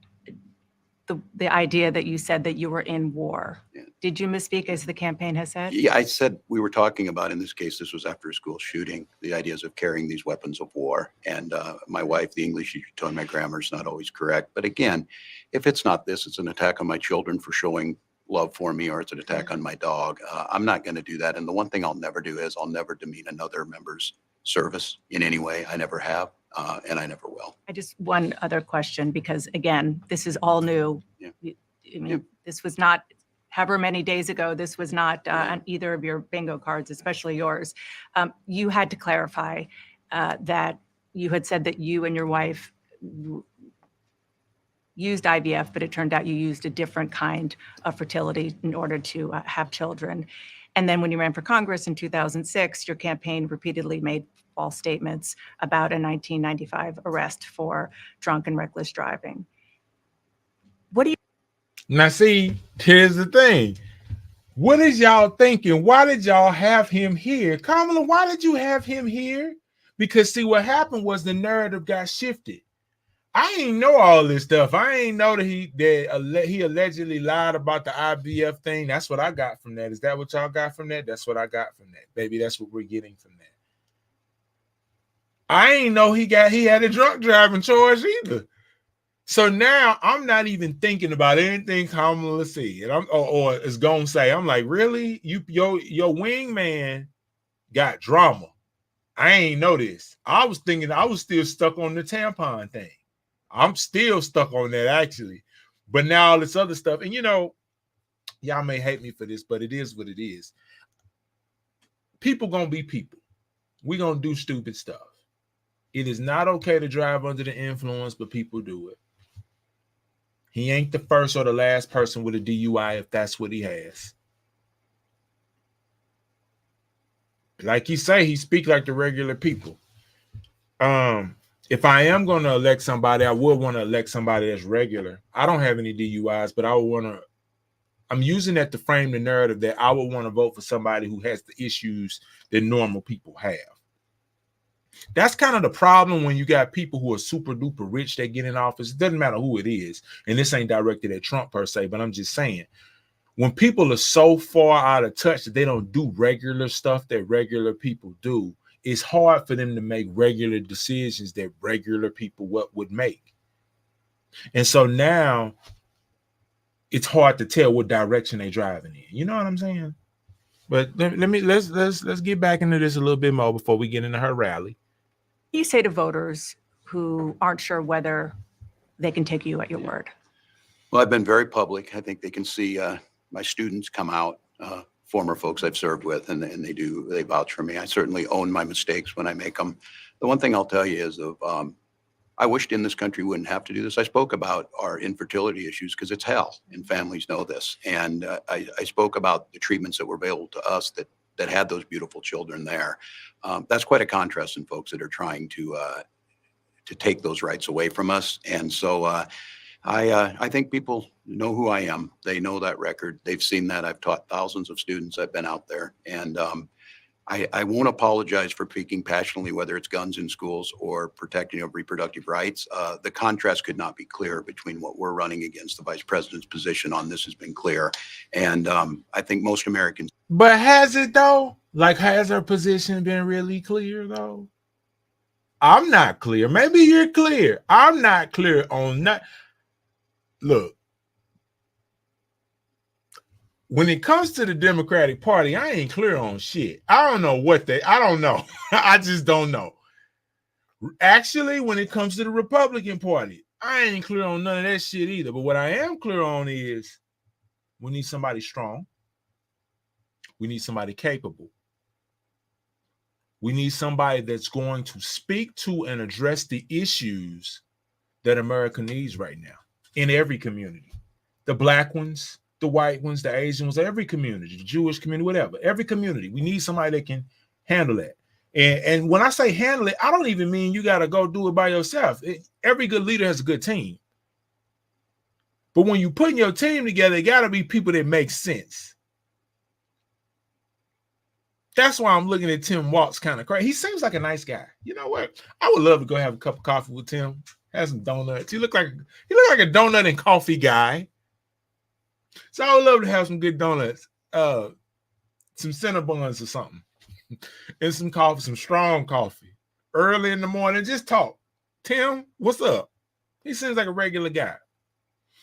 the idea that you said that you were in war, Yeah. Did you misspeak as the campaign has said? Yeah, I said we were talking about, in this case, this was after a school shooting, the ideas of carrying these weapons of war. And my wife, the English teacher, told me my grammar is not always correct. But again, if it's not this, it's an attack on my children for showing love for me, or it's an attack on my dog. I'm not going to do that. And the one thing I'll never do is I'll never demean another member's service in any way. I never have, and I never will. One other question, because again, this is all new. Yeah. I mean, This was not, however many days ago, this was not on either of your bingo cards, especially yours. You had to clarify that you had said that you and your wife used IVF, but it turned out you used a different kind of fertility in order to have children. And then when you ran for Congress in 2006, your campaign repeatedly made false statements about a 1995 arrest for drunk and reckless driving. What do you? Now, see, here's the thing. What is y'all thinking? Why did y'all have him here? Kamala, why did you have him here? Because see, what happened was the narrative got shifted. I ain't know all this stuff. I ain't know that he allegedly lied about the IVF thing. That's what I got from that. Is that what y'all got from that? That's what I got from that. Baby, that's what we're getting from that. I ain't know he had a drunk driving charge either. So now I'm not even thinking about anything Kamala said, and or is gonna say. I'm like, really? Your wingman got drama. I ain't know this. I was thinking I was still stuck on the tampon thing. I'm still stuck on that actually. But now all this other stuff, and y'all may hate me for this, but it is what it is. People gonna be people. We gonna do stupid stuff. It is not okay to drive under the influence, but people do it. He ain't the first or the last person with a DUI if that's what he has. Like he say, he speak like the regular people. If I am going to elect somebody, I would want to elect somebody that's regular. I don't have any DUIs, but I'm using that to frame the narrative that I would want to vote for somebody who has the issues that normal people have. That's kind of the problem when you got people who are super duper rich that get in office. It doesn't matter who it is. And this ain't directed at Trump per se, but I'm just saying, when people are so far out of touch that they don't do regular stuff that regular people do, it's hard for them to make regular decisions that regular people would make. And so now it's hard to tell what direction they're driving in. You know what I'm saying? But let's get back into this a little bit more before we get into her rally. What do you say to voters who aren't sure whether they can take you at your word? Well, I've been very public. I think they can see my students come out former folks I've served with, and they vouch for me. I certainly own my mistakes when I make them. The one thing I'll tell you is I wished in this country wouldn't have to do this. I spoke about our infertility issues because it's hell, and families know this. And I spoke about the treatments that were available to us that had those beautiful children there. That's quite a contrast in folks that are trying to take those rights away from us. And so I think people know who I am. They know that record. They've seen that. I've taught thousands of students. I've been out there, and I won't apologize for speaking passionately, whether it's guns in schools or protecting of reproductive rights. The contrast could not be clearer between what we're running against. The vice president's position on this has been clear. And I think most Americans. But has it though? Like, has her position been really clear though? I'm not clear. Maybe you're clear. I'm not clear on that. Look, when it comes to the Democratic Party, I ain't clear on shit. I don't know I don't know. I just don't know. Actually, when it comes to the Republican Party, I ain't clear on none of that shit either. But what I am clear on is we need somebody strong. We need somebody capable. We need somebody that's going to speak to and address the issues that America needs right now in every community. The black ones, the white ones, the Asian ones, every community, the Jewish community, whatever, every community. We need somebody that can handle that. And when I say handle it, I don't even mean you got to go do it by yourself. Every good leader has a good team. But when you put your team together, it got to be people that make sense. That's why I'm looking at Tim Walz kind of crazy. He seems like a nice guy. You know what? I would love to go have a cup of coffee with Tim, have some donuts. He look like a donut and coffee guy. So I would love to have some good donuts, some Cinnabons or something, and some coffee, some strong coffee, early in the morning. Just talk. Tim, what's up? He seems like a regular guy,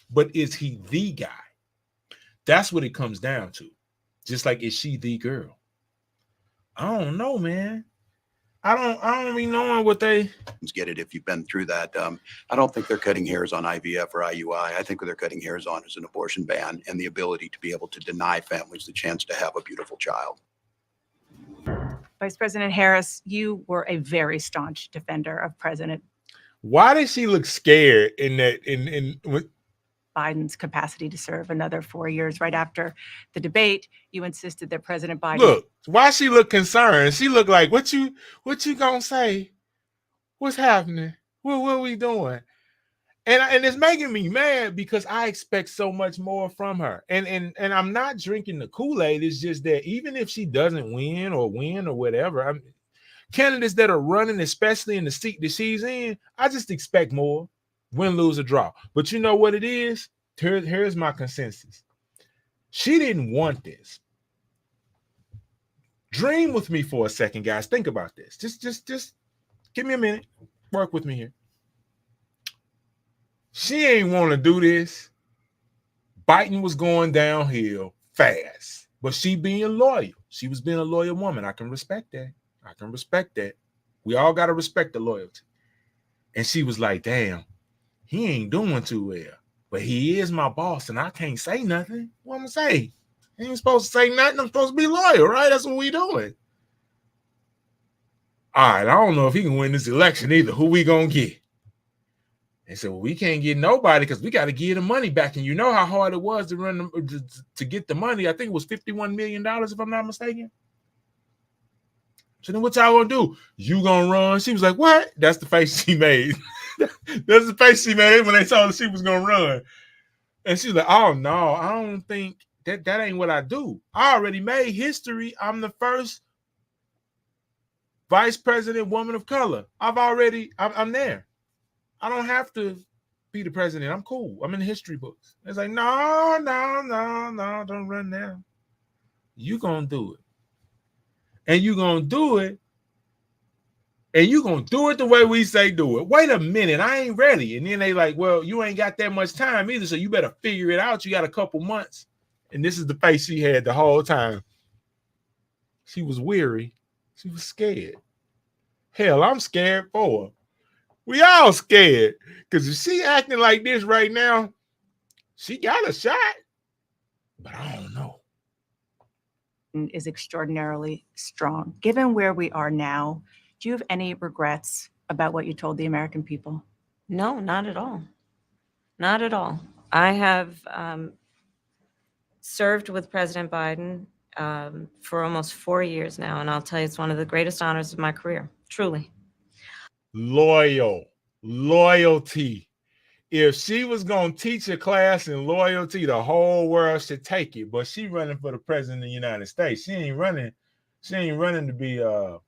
but is he the guy? That's what it comes down to. Just like, is she the girl? I don't know, man. I don't even know what they get it if you've been through that. I don't think they're cutting hairs on IVF or IUI. I think what they're cutting hairs on is an abortion ban and the ability to be able to deny families the chance to have a beautiful child. Vice President Harris, you were a very staunch defender of President Why did she look scared in that Biden's capacity to serve another 4 years. Right after the debate, you insisted that President Biden. Look, why she look concerned? She looked like, what you gonna say? What's happening? What we doing? And it's making me mad because I expect so much more from her. And I'm not drinking the Kool-Aid. It's just that even if she doesn't win or whatever, candidates that are running, especially in the seat that she's in, I just expect more. Win, lose, or draw. But you know what it is? Here's my consensus. She didn't want this. Dream with me for a second, guys. Think about this. Just give me a minute. Work with me here. She ain't want to do this. Biden was going downhill fast, but she being loyal. She was being a loyal woman. I can respect that. We all got to respect the loyalty. And she was like, damn, he ain't doing too well, but he is my boss and I can't say nothing. What I'm going to say? He ain't supposed to say nothing. I'm supposed to be loyal, right? That's what we doing. All right, I don't know if he can win this election either. Who we going to get? They said, well, we can't get nobody because we got to give the money back. And you know how hard it was to get the money. I think it was $51 million, if I'm not mistaken. So then what y'all gonna do? You gonna run? She was like, what? That's the face she made. That's the face she made when they told her she was gonna run. And she's like, oh no, I don't think that ain't what I do. I already made history. I'm the first vice president woman of color. I'm there. I don't have to be the president. I'm cool. I'm in the history books. It's like, no, don't run now. You gonna do it. And you're going to do it. And you're going to do it the way we say do it. Wait a minute. I ain't ready. And then they like, well, you ain't got that much time either. So you better figure it out. You got a couple months. And this is the face she had the whole time. She was weary. She was scared. Hell, I'm scared for her. We all scared. Because if she acting like this right now, she got a shot. But I don't know. is extraordinarily strong. Given where we are now, do you have any regrets about what you told the American people? No, not at all. Not at all. I have served with President Biden for almost 4 years now, and I'll tell you, it's one of the greatest honors of my career, truly. Loyalty. If she was going to teach a class in loyalty, the whole world should take it. But she running for the president of the United States. She ain't running to be the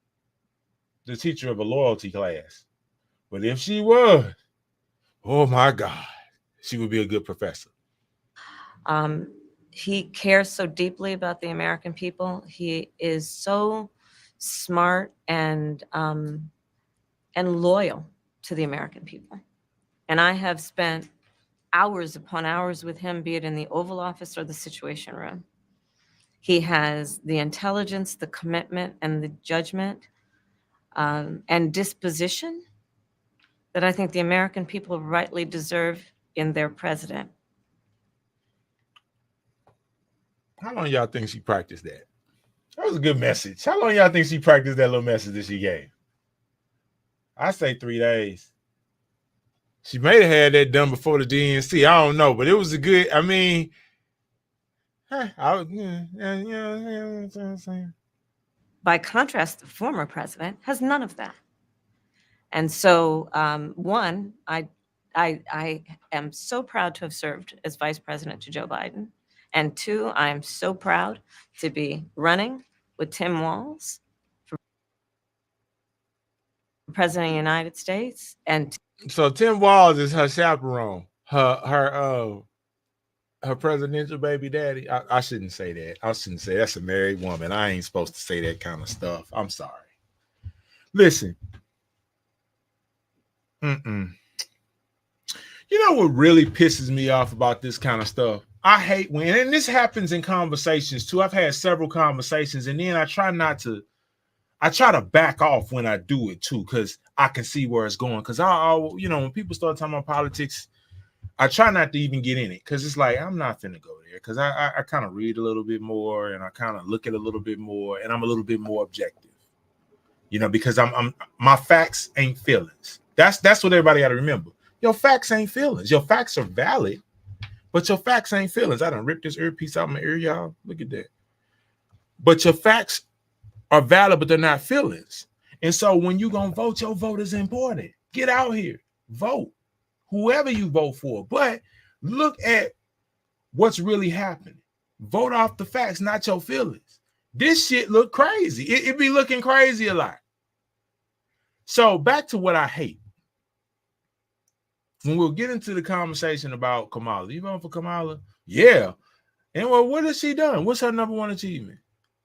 teacher of a loyalty class. But if she was, oh my God, she would be a good professor. He cares so deeply about the American people. He is so smart and loyal to the American people. And I have spent hours upon hours with him, be it in the Oval Office or the Situation Room. He has the intelligence, the commitment, and the judgment and disposition that I think the American people rightly deserve in their president. How long y'all think she practiced that? That was a good message. How long y'all think she practiced that little message that she gave? I say 3 days. She may have had that done before the DNC. I don't know, but it was a good, I mean, By contrast, the former president has none of that. And so, one, I am so proud to have served as vice president to Joe Biden. And two, I am so proud to be running with Tim Walz for president of the United States. And so Tim Walz is her chaperone, her presidential baby daddy. I shouldn't say that. I shouldn't say that's a married woman. I ain't supposed to say that kind of stuff. I'm sorry. Listen. You know what really pisses me off about this kind of stuff? I hate when, and this happens in conversations too. I've had several conversations, and then I try to back off when I do it too, because I can see where it's going. Because when people start talking about politics, I try not to even get in it, because it's like, I'm not finna go there, because I kind of read a little bit more, and I kind of look at a little bit more, and I'm a little bit more objective, because I'm my facts ain't feelings. That's what everybody got to remember. Your facts ain't feelings. Your facts are valid, but your facts ain't feelings. I done ripped this earpiece out my ear, y'all. Look at that. But your facts are valid, but they're not feelings. And so when you gonna vote, your vote is important. Get out here, vote, whoever you vote for. But look at what's really happening. Vote off the facts, not your feelings. This shit look crazy. It be looking crazy a lot. So back to what I hate. When we'll get into the conversation about Kamala, you voting for Kamala? Yeah. And well, what has she done? What's her number one achievement?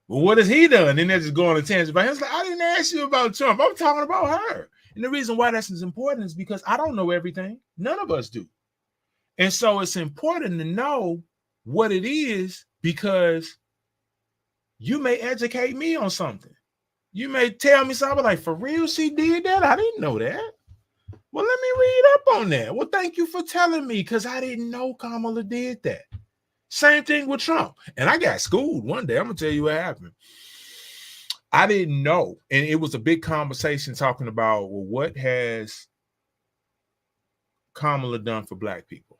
Well, what has he done? And they're just going on a tangent. But it's like, I didn't ask you about Trump. I'm talking about her. And the reason why that's important is because I don't know everything. None of us do. And so it's important to know what it is, because you may educate me on something. You may tell me something like, for real, she did that? I didn't know that. Well, let me read up on that. Well, thank you for telling me, because I didn't know Kamala did that. Same thing with Trump. And I got schooled one day. I'm going to tell you what happened. I didn't know. And it was a big conversation talking about, well, what has Kamala done for Black people?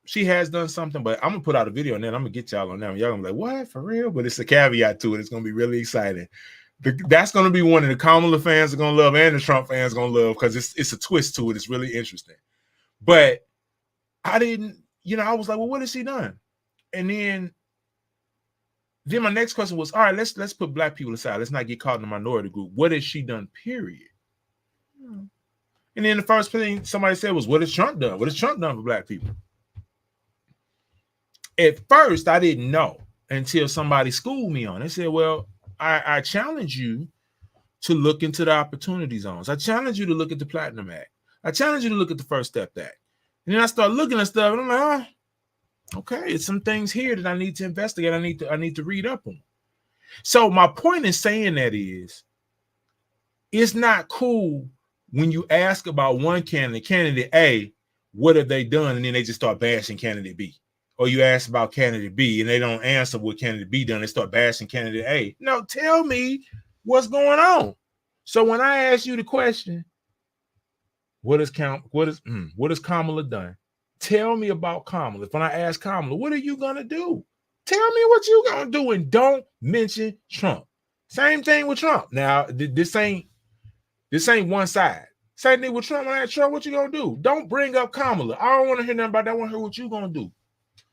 She has done something, but I'm going to put out a video and then I'm going to get y'all on that. Y'all going to be like, what? For real? But it's a caveat to it. It's going to be really exciting. That's going to be one of the Kamala fans are going to love and the Trump fans are going to love, because it's a twist to it. It's really interesting. But I didn't, I was like, well, what has she done? And then my next question was, all right, let's put Black people aside. Let's not get caught in the minority group. What has she done, period? And then the first thing somebody said was, what has Trump done? What has Trump done for Black people? At first, I didn't know until somebody schooled me on it. They said, well, I challenge you to look into the opportunity zones. I challenge you to look at the Platinum Act. I challenge you to look at the First Step Act. And then I start looking at stuff, and I'm like, okay, it's some things here that I need to investigate. I need to read up on. So my point in saying that is, it's not cool when you ask about one candidate A, what have they done? And then they just start bashing candidate B. or you ask about candidate B and they don't answer what candidate B done, they start bashing candidate A. No, tell me what's going on. So when I ask you the question, what has Kamala done? Tell me about Kamala. If when I ask Kamala, what are you gonna do? Tell me what you gonna do, and don't mention Trump. Same thing with Trump. Now, this ain't one side. Same thing with Trump. When I ask Trump, what you gonna do? Don't bring up Kamala. I don't want to hear nothing about that. I want to hear what you gonna do.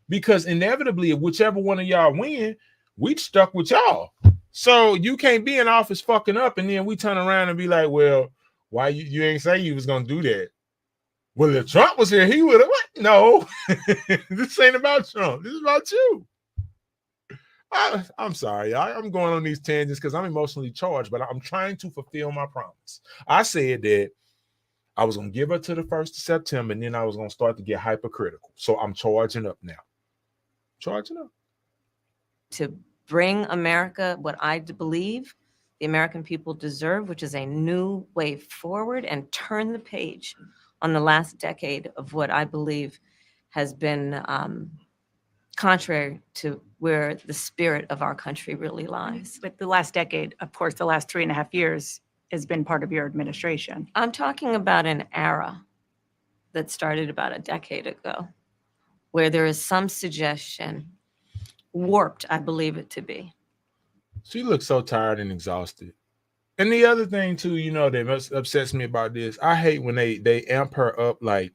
Because inevitably, if whichever one of y'all win, we stuck with y'all. So you can't be in office fucking up, and then we turn around and be like, well, why you ain't say you was gonna do that? Well, if Trump was here, he would have. What? No, this ain't about Trump. This is about you. I'm sorry. I'm going on these tangents because I'm emotionally charged, but I'm trying to fulfill my promise. I said that I was going to give her to the 1st of September, and then I was going to start to get hypercritical. So I'm charging up now. Charging up. To bring America what I believe the American people deserve, which is a new way forward, and turn the page on the last decade of what I believe has been contrary to where the spirit of our country really lies. But the last decade, of course, the last 3.5 years has been part of your administration. I'm talking about an era that started about a decade ago, where there is some suggestion, warped, I believe it to be. She looks so tired and exhausted. And the other thing too, you know, that upsets me about this, I hate when they amp her up like,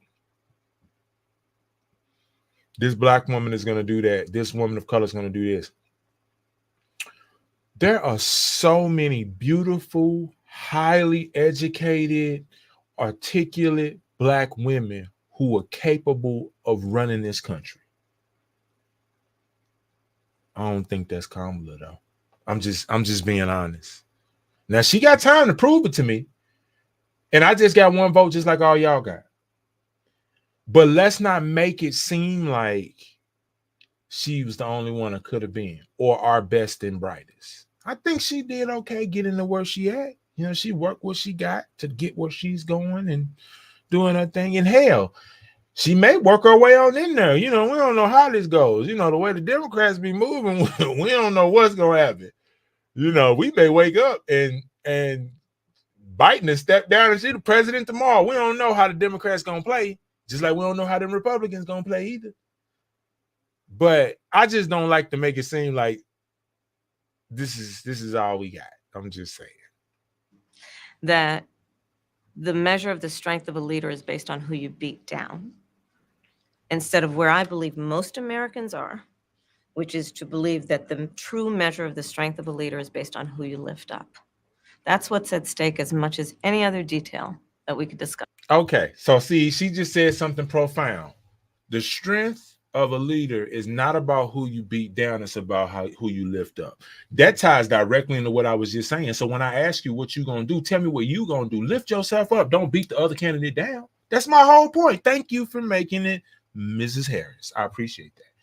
this black woman is going to do that. This woman of color is going to do this. There are so many beautiful, highly educated, articulate black women who are capable of running this country. I don't think that's Kamala though. I'm just being honest. Now she got time to prove it to me. And I just got one vote just like all y'all got. But let's not make it seem like she was the only one that could have been, or our best and brightest. I think she did okay getting to where she at. You know, she worked what she got to get where she's going and doing her thing. And hell, she may work her way on in there. You know, we don't know how this goes. You know, the way the Democrats be moving, we don't know what's going to happen. You know, we may wake up and Biden and step down and see the president tomorrow. We don't know how the Democrats going to play. Just like we don't know how them Republicans gonna play either. But I just don't like to make it seem like this is all we got. I'm just saying. That the measure of the strength of a leader is based on who you beat down, instead of where I believe most Americans are, which is to believe that the true measure of the strength of a leader is based on who you lift up. That's what's at stake as much as any other detail that we could discuss. Okay, so see, she just said something profound. The strength of a leader is not about who you beat down, it's about who you lift up. That ties directly into what I was just saying. So when I ask you what you gonna do, tell me what you gonna do. Lift yourself up. Don't beat the other candidate down. That's my whole point. Thank you for making it, Mrs. Harris. I appreciate that.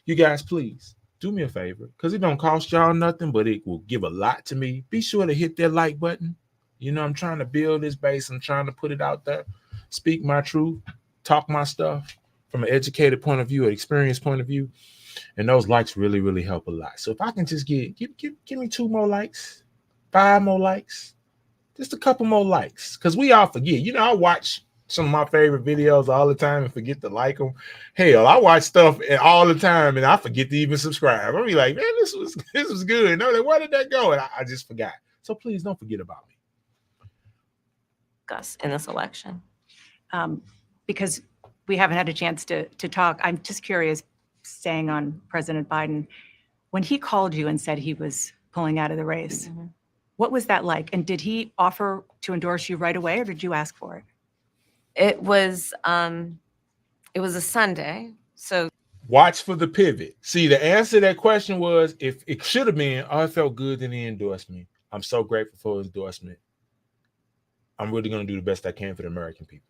You guys, please do me a favor, because it don't cost y'all nothing, but it will give a lot to me. Be sure to hit that like button. You know, I'm trying to build this base. I'm trying to put it out there, speak my truth, talk my stuff from an educated point of view, an experienced point of view. And those likes really, really help a lot. So if I can just give me 2 more likes, 5 more likes, just a couple more likes, because we all forget. You know, I watch some of my favorite videos all the time and forget to like them. Hell, I watch stuff all the time and I forget to even subscribe. I'll be like, man, this was good. And they're like, where did that go? And I just forgot. So please don't forget about me. Us in this election. Because we haven't had a chance to talk, I'm just curious, staying on President Biden, when he called you and said he was pulling out of the race, what was that like? And did he offer to endorse you right away, or did you ask for it? It was a Sunday, so watch for the pivot. See, the answer to that question was, if it should have been, oh, it felt good that he endorsed me. I'm so grateful for his endorsement. I'm really going to do the best I can for the American people.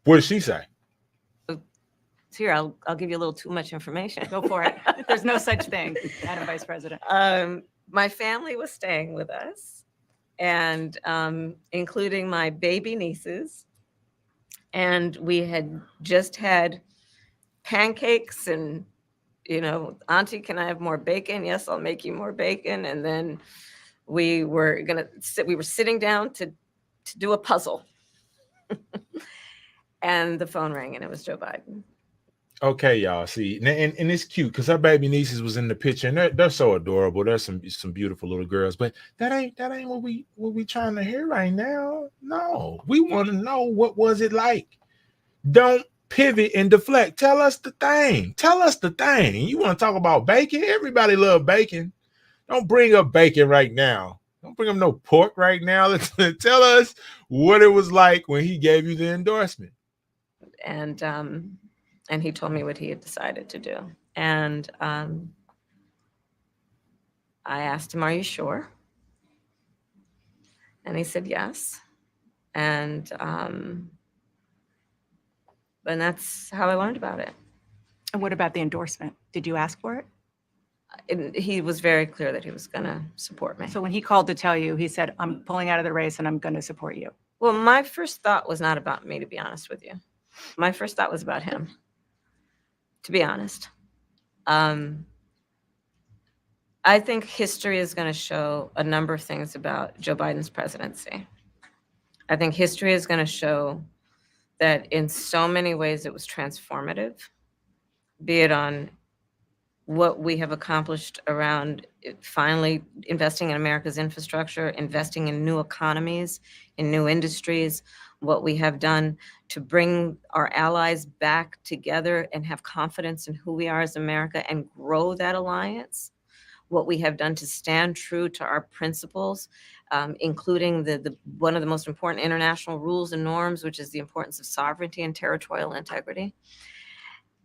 What did she say? Here, I'll give you a little too much information. Go for it. There's no such thing, Madam Vice President. My family was staying with us, and including my baby nieces And we had just had pancakes and, Auntie, can I have more bacon? Yes, I'll make you more bacon. And then we were sitting down to do a puzzle. And the phone rang and it was Joe Biden. Okay, y'all. See, and it's cute because her baby nieces was in the picture, and they're so adorable. There's some beautiful little girls, but that ain't what we trying to hear right now. No, we want to know, what was it like? Don't pivot and deflect. Tell us the thing. Tell us the thing. You want to talk about bacon? Everybody love bacon. Don't bring up bacon right now. Don't bring up no pork right now. Tell us what it was like when he gave you the endorsement. And he told me what he had decided to do. And I asked him, "Are you sure?" And he said yes. And that's how I learned about it. And what about the endorsement? Did you ask for it? And he was very clear that he was going to support me. So when he called to tell you, he said, "I'm pulling out of the race and I'm going to support you." Well, my first thought was not about me, to be honest with you. My first thought was about him, to be honest. I think history is going to show a number of things about Joe Biden's presidency. I think history is going to show that in so many ways it was transformative, be it on what we have accomplished around finally investing in America's infrastructure, investing in new economies, in new industries, what we have done to bring our allies back together and have confidence in who we are as America and grow that alliance, what we have done to stand true to our principles, including the one of the most important international rules and norms, which is the importance of sovereignty and territorial integrity.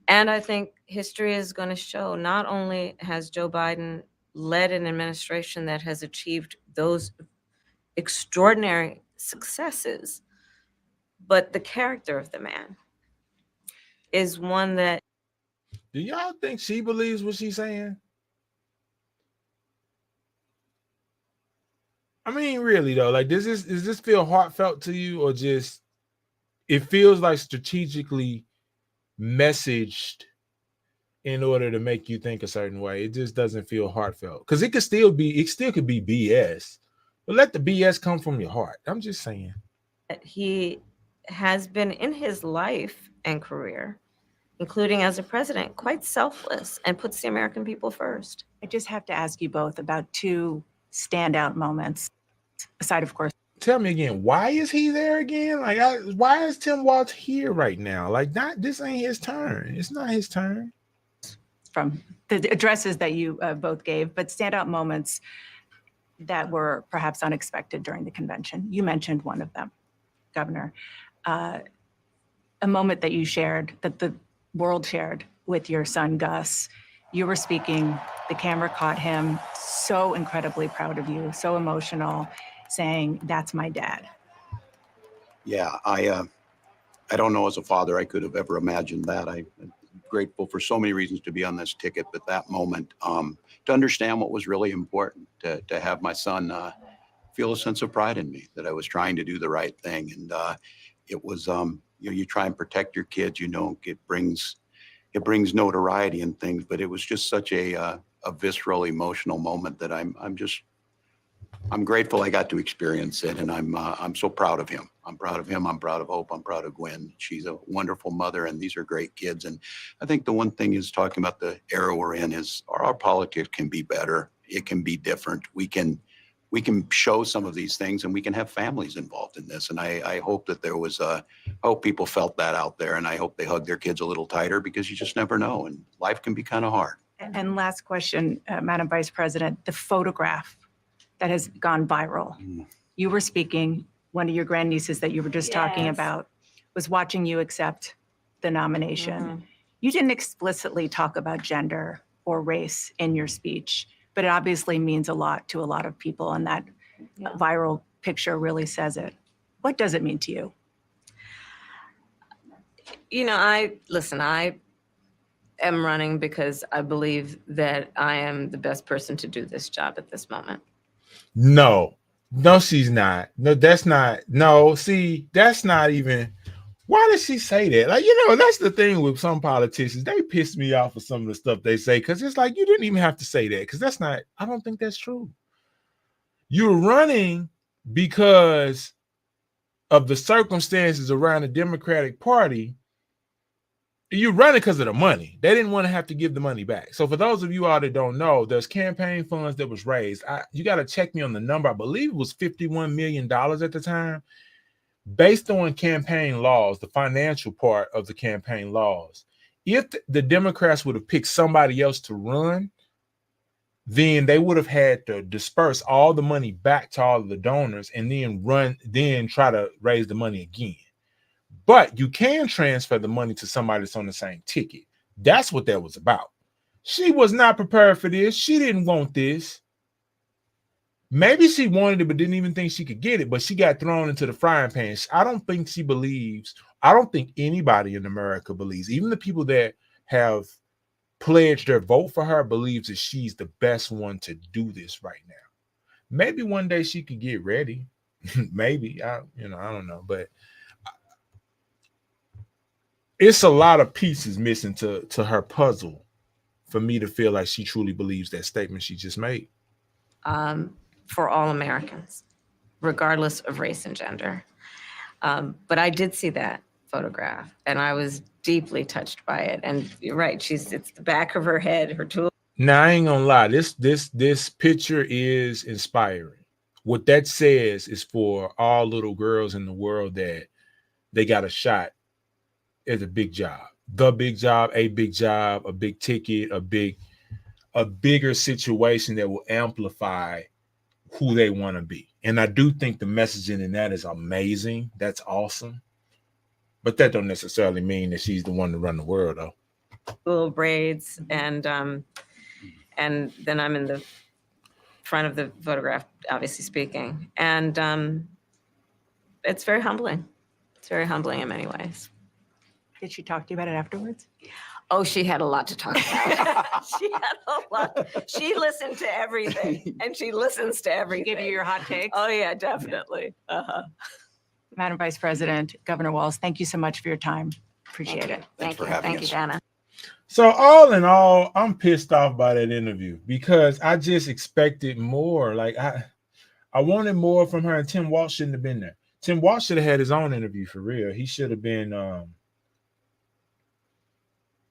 And I think history is going to show not only has Joe Biden led an administration that has achieved those extraordinary successes, but the character of the man is one that. Do y'all think she believes what she's saying? I mean, really though, like, does this feel heartfelt to you, or just it feels like strategically messaged in order to make you think a certain way? It just doesn't feel heartfelt, because it still could be BS, but let the BS come from your heart. I'm just saying. He has been in his life and career, including as a president, quite selfless and puts the American people first. I just have to ask you both about two standout moments, aside, of course. Tell me again, why is he there again? Like, why is Tim Walz here right now? Like, this ain't his turn. It's not his turn. From the addresses that you both gave, but standout moments that were perhaps unexpected during the convention. You mentioned one of them, Governor. A moment that you shared, that the world shared with your son, Gus. You were speaking, the camera caught him, so incredibly proud of you, so emotional, saying, "That's my dad." Yeah, I don't know, as a father, I could have ever imagined that. I'm grateful for so many reasons to be on this ticket, but that moment, to understand what was really important, to have my son feel a sense of pride in me, that I was trying to do the right thing. And it was, you try and protect your kids, it brings notoriety and things, but it was just such a visceral, emotional moment that I'm grateful I got to experience it, and I'm so proud of him. I'm proud of him. I'm proud of Hope. I'm proud of Gwen. She's a wonderful mother, and these are great kids. And I think the one thing is, talking about the era we're in, is our politics can be better. It can be different. We can show some of these things, and we can have families involved in this. And I hope that I hope people felt that out there, and I hope they hug their kids a little tighter, because you just never know, and life can be kind of hard. And last question, Madam Vice President, the photograph that has gone viral. You were speaking, one of your grandnieces that you were just talking about was watching you accept the nomination. Mm-hmm. You didn't explicitly talk about gender or race in your speech, but it obviously means a lot to a lot of people, and that viral picture really says it. What does it mean to you? I am running because I believe that I am the best person to do this job at this moment. No, she's not. No, that's not. No, see, that's not even Why does she say that? Like, you know, that's the thing with some politicians. They piss me off with some of the stuff they say because it's like, you didn't even have to say that because that's not, I don't think that's true. You're running because of the circumstances around the Democratic Party. You're running because of the money. They didn't want to have to give the money back. So for those of you all that don't know, there's campaign funds that was raised. You got to check me on the number. I believe it was $51 million at the time. Based on campaign laws, the financial part of the campaign laws, if the Democrats would have picked somebody else to run, then they would have had to disperse all the money back to all of the donors and then try to raise the money again. But you can transfer the money to somebody that's on the same ticket. That's what that was about. She was not prepared for this. She didn't want this. Maybe she wanted it, but didn't even think she could get it. But she got thrown into the frying pan. I don't think she believes. I don't think anybody in America believes, even the people that have pledged their vote for her, believes that she's the best one to do this right now. Maybe one day she could get ready. Maybe. I don't know. But it's a lot of pieces missing to her puzzle for me to feel like she truly believes that statement she just made. For all Americans, regardless of race and gender. But I did see that photograph and I was deeply touched by it. And you're right, it's the back of her head, her tool. Now, I ain't gonna lie, this picture is inspiring. What that says is for all little girls in the world that they got a shot at a big job. A big job, a big ticket, a bigger situation that will amplify who they want to be. And I do think the messaging in that is amazing. That's awesome. But that don't necessarily mean that she's the one to run the world, though. Little braids, and then I'm in the front of the photograph, obviously speaking. And it's very humbling. It's very humbling in many ways. Did she talk to you about it afterwards? Oh, she had a lot to talk about. She had a lot. She listened to everything, and she listens to everything. Give you your hot takes? Oh, yeah, definitely. Uh-huh. Madam Vice President, Governor Walz, thank you so much for your time. Appreciate it. Thank for you. having Thank you, us. Dana. So all in all, I'm pissed off by that interview because I just expected more. Like I wanted more from her, and Tim Walz shouldn't have been there. Tim Walz should have had his own interview for real. He should have been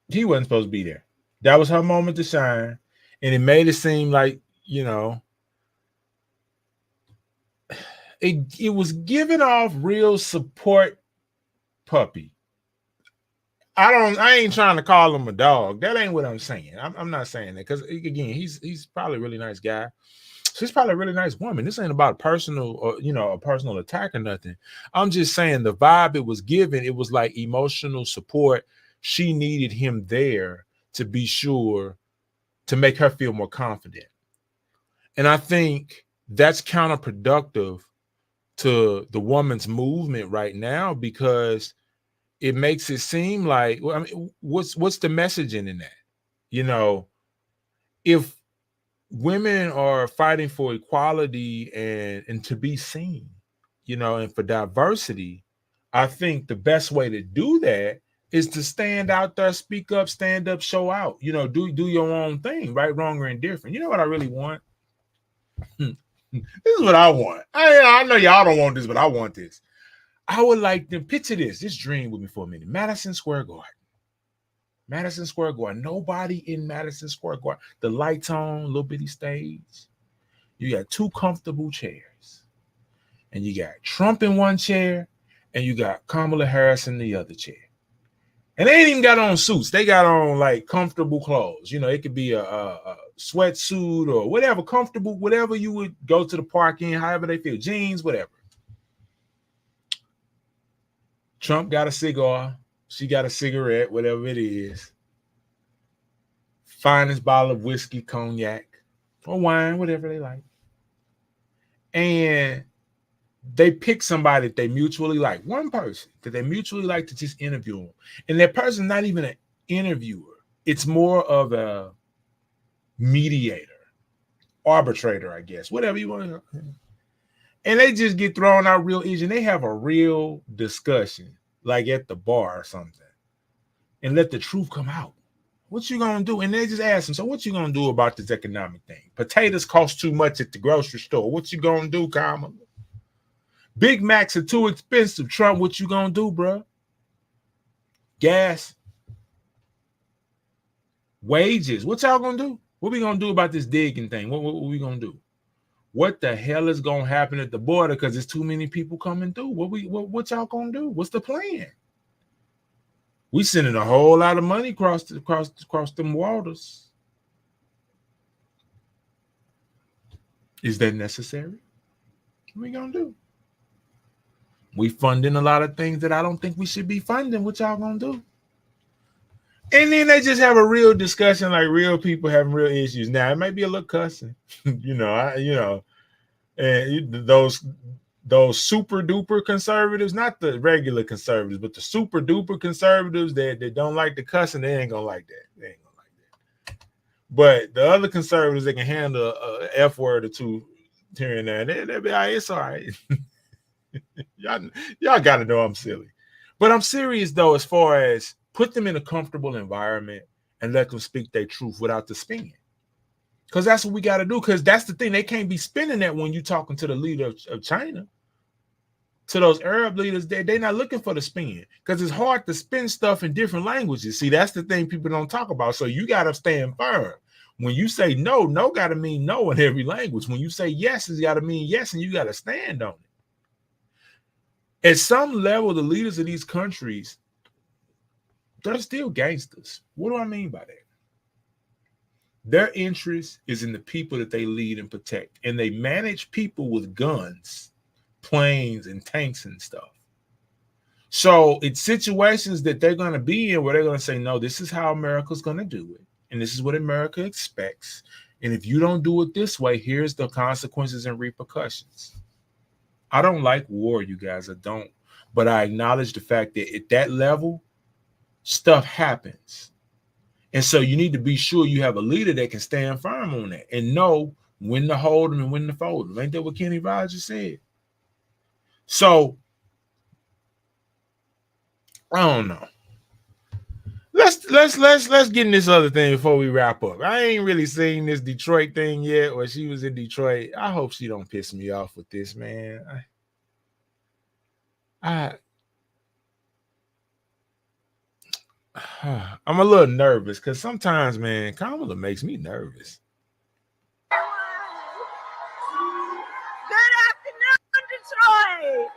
he wasn't supposed to be there. That was her moment to shine. And it made it seem like, you know, it was giving off real support puppy. I ain't trying to call him a dog. That ain't what I'm saying. I'm not saying that because again, he's probably a really nice guy. She's probably a really nice woman. This ain't about personal or a personal attack or nothing. I'm just saying the vibe it was given, it was like emotional support. She needed him there to be sure to make her feel more confident. And I think that's counterproductive to the woman's movement right now because it makes it seem like, well, I mean, what's the messaging in that? You know, if women are fighting for equality and to be seen, you know, and for diversity, I think the best way to do that is to stand out there, speak up, stand up, show out, you know, do your own thing, right, wrong, or indifferent. You know what I really want? This is what I want. I know y'all don't want this, but I want this. I would like them, picture this dream with me for a minute. Madison Square Garden. Nobody in Madison Square Garden. The lights on, little bitty stage. You got two comfortable chairs. And you got Trump in one chair, and you got Kamala Harris in the other chair. And they ain't even got on suits. They got on like comfortable clothes. You know, it could be a sweatsuit or whatever, comfortable, whatever you would go to the park in, however they feel, jeans, whatever. Trump got a cigar. She got a cigarette, whatever it is. Finest bottle of whiskey, cognac, or wine, whatever they like. And they pick somebody that they mutually like, one person that they mutually like to just interview them. And that person's not even an interviewer. It's more of a mediator, arbitrator, I guess, whatever you want to know. And they just get thrown out real easy and they have a real discussion. like at the bar or something, and let the truth come out. What you gonna do? And they just ask him, so what you gonna do about this economic thing? Potatoes cost too much at the grocery store. What you gonna do, Kamala? Big Macs are too expensive. Trump, what you gonna do, bro? Gas, wages. What y'all gonna do? What we gonna do about this digging thing? What we gonna do? What the hell is gonna happen at the border? Because there's too many people coming through. What y'all gonna do? What's the plan? We sending a whole lot of money across them waters. Is that necessary? What we gonna do? We funding a lot of things that I don't think we should be funding. What y'all gonna do? And then they just have a real discussion, like real people having real issues. Now it might be a little cussing, and those super duper conservatives, not the regular conservatives, but the super duper conservatives that don't like the cussing, they ain't gonna like that. They ain't gonna like that. But the other conservatives, they can handle a F word or two here and there. They'll be all right. It's all right. y'all got to know I'm silly, but I'm serious though. As far as put them in a comfortable environment and let them speak their truth without the spin. Because that's what we got to do. Because that's the thing. They can't be spinning that when you're talking to the leader of China. To those Arab leaders, they're not looking for the spin. Because it's hard to spin stuff in different languages. See, that's the thing people don't talk about. So you got to stand firm. When you say no, no got to mean no in every language. When you say yes, it's got to mean yes, and you got to stand on it. At some level, the leaders of these countries, they're still gangsters. What do I mean by that? Their interest is in the people that they lead and protect. And they manage people with guns, planes, and tanks and stuff. So it's situations that they're going to be in where they're going to say, no, this is how America's going to do it. And this is what America expects. And if you don't do it this way, here's the consequences and repercussions. I don't like war, you guys. I don't. But I acknowledge the fact that at that level, stuff happens. And so you need to be sure you have a leader that can stand firm on that and know when to hold them and when to fold them. Ain't that what Kenny Rogers said? So, I don't know. Let's get in this other thing before we wrap up. I ain't really seen this Detroit thing yet, where she was in Detroit. I hope she don't piss me off with this, man. I'm a little nervous because sometimes, man, Kamala makes me nervous. Good afternoon, Detroit.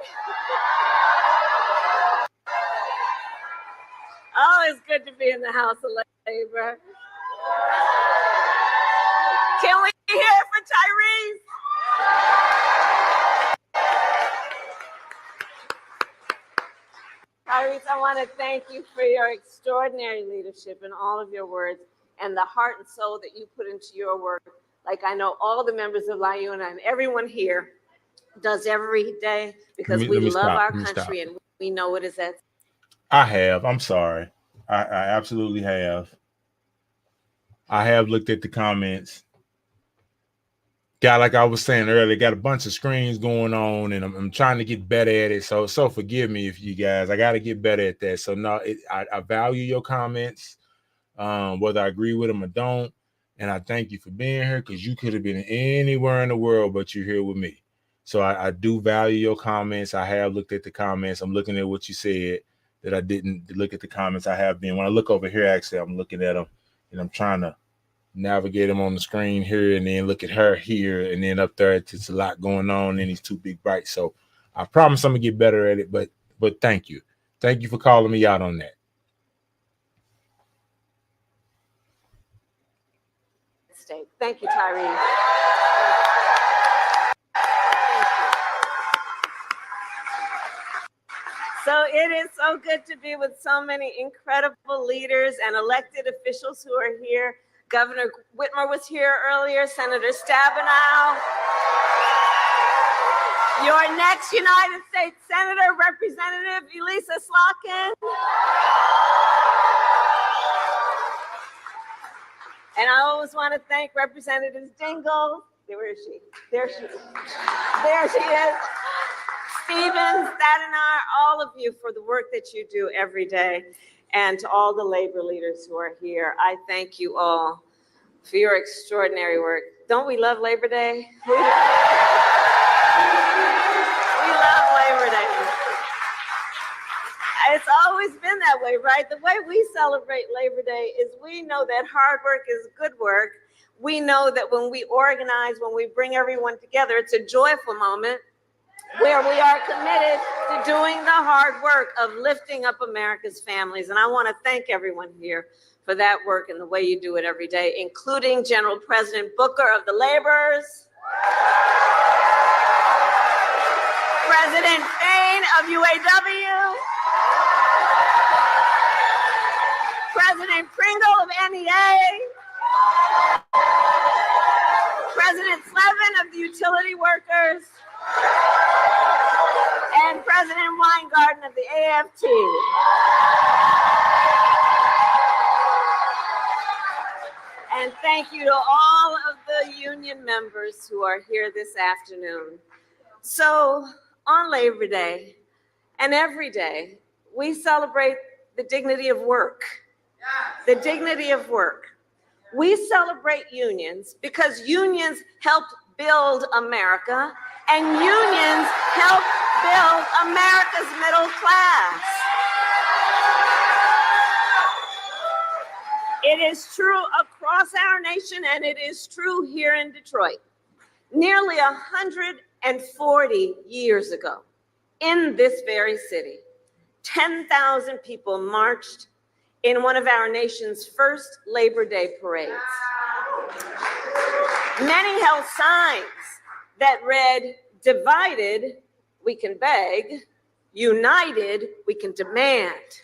Oh, it's good to be in the House of Labor. Can we hear it for Tyrese? Tyrese, I want to thank you for your extraordinary leadership and all of your words and the heart and soul that you put into your work. Like I know all the members of LIUNA and everyone here does every day because we love our country and we know what is at. I have. I'm sorry. I absolutely have. I have looked at the comments. Like I was saying earlier, got a bunch of screens going on, and I'm trying to get better at it. So forgive me if you guys. I got to get better at that. So no, I value your comments, whether I agree with them or don't, and I thank you for being here because you could have been anywhere in the world, but you're here with me. So I do value your comments. I have looked at the comments. I'm looking at what you said that I didn't look at the comments. I have been. When I look over here, actually, I'm looking at them, and I'm trying to navigate them on the screen here and then look at her here and then up there. It's a lot going on in these two big bites. So I promise I'm gonna get better at it, but thank you. Thank you for calling me out on that. Thank you, Tyrese. So it is so good to be with so many incredible leaders and elected officials who are here. Governor Whitmer was here earlier, Senator Stabenow. Your next United States Senator, Representative Elisa Slotkin. And I always want to thank Representative Dingell. Where is she? There she is. Stevens, Stadinar, all of you for the work that you do every day. And to all the labor leaders who are here, I thank you all for your extraordinary work. Don't we love Labor Day? We love Labor Day. It's always been that way, right? The way we celebrate Labor Day is we know that hard work is good work. We know that when we organize, when we bring everyone together, it's a joyful moment where we are committed to doing the hard work of lifting up America's families. And I want to thank everyone here for that work and the way you do it every day, including General President Booker of the Laborers, President Fain of UAW, President Pringle of NEA, President Slevin of the Utility Workers, and President Weingarten of the AFT. And thank you to all of the union members who are here this afternoon. So on Labor Day and every day, we celebrate the dignity of work. The dignity of work. We celebrate unions because unions helped build America, and unions help build America's middle class. It is true across our nation, and it is true here in Detroit. Nearly 140 years ago, in this very city, 10,000 people marched in one of our nation's first Labor Day parades. Many held signs that read, "Divided, we can beg. United, we can demand."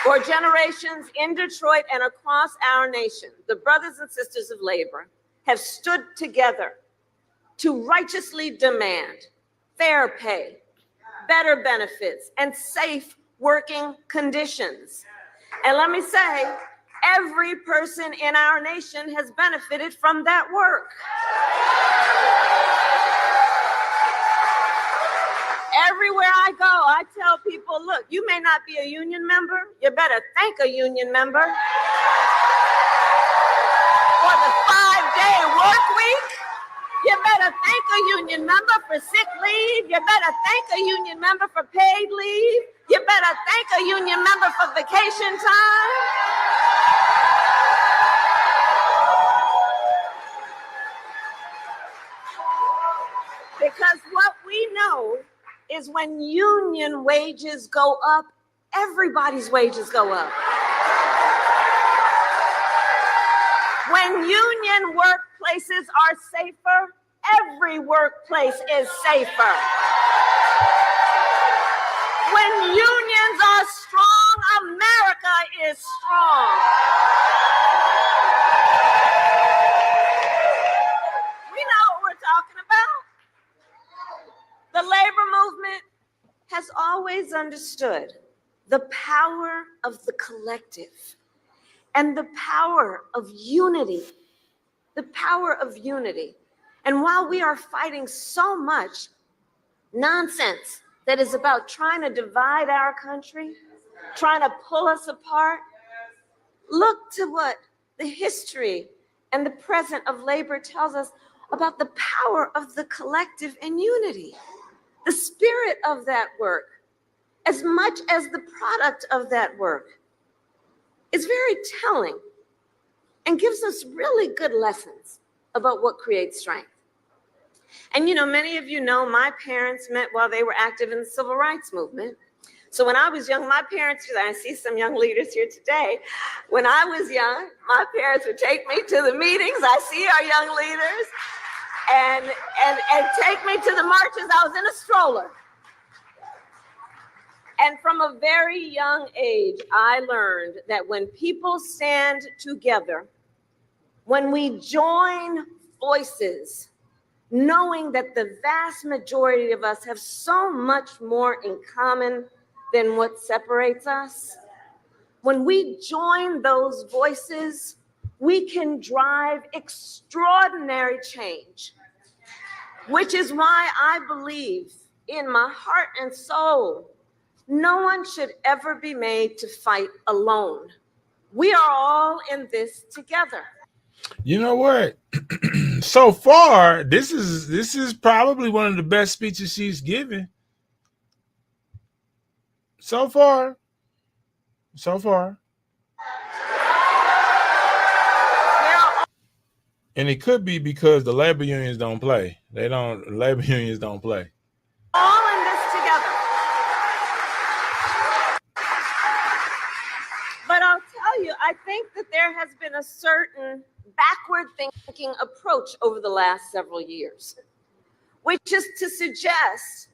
For generations in Detroit and across our nation, the brothers and sisters of labor have stood together to righteously demand fair pay, better benefits, and safe working conditions. And let me say, every person in our nation has benefited from that work. Everywhere I go, I tell people, look, you may not be a union member. You better thank a union member for the 5-day work week. You better thank a union member for sick leave. You better thank a union member for paid leave. You better thank a union member for vacation time. Because what we know is when union wages go up, everybody's wages go up. When union workplaces are safer, every workplace is safer. When unions are strong, America is strong. We know what we're talking about. The labor movement has always understood the power of the collective and the power of unity. The power of unity. And while we are fighting so much nonsense that is about trying to divide our country, trying to pull us apart, look to what the history and the present of labor tells us about the power of the collective and unity. The spirit of that work, as much as the product of that work, is very telling and gives us really good lessons about what creates strength. And you know, many of you know my parents met while they were active in the civil rights movement. So when I was young, my parents, I see some young leaders here today. When I was young, my parents would take me to the meetings. I see our young leaders. And take me to the marches. I was in a stroller. And from a very young age, I learned that when people stand together, when we join voices, knowing that the vast majority of us have so much more in common than what separates us, when we join those voices, we can drive extraordinary change, which is why I believe in my heart and soul, no one should ever be made to fight alone. We are all in this together. You know what? So far, this is probably one of the best speeches she's given. So far. And it could be because the labor unions don't play. Labor unions don't play. All in this together. But I'll tell you, I think that there has been a certain backward thinking approach over the last several years, which is to suggest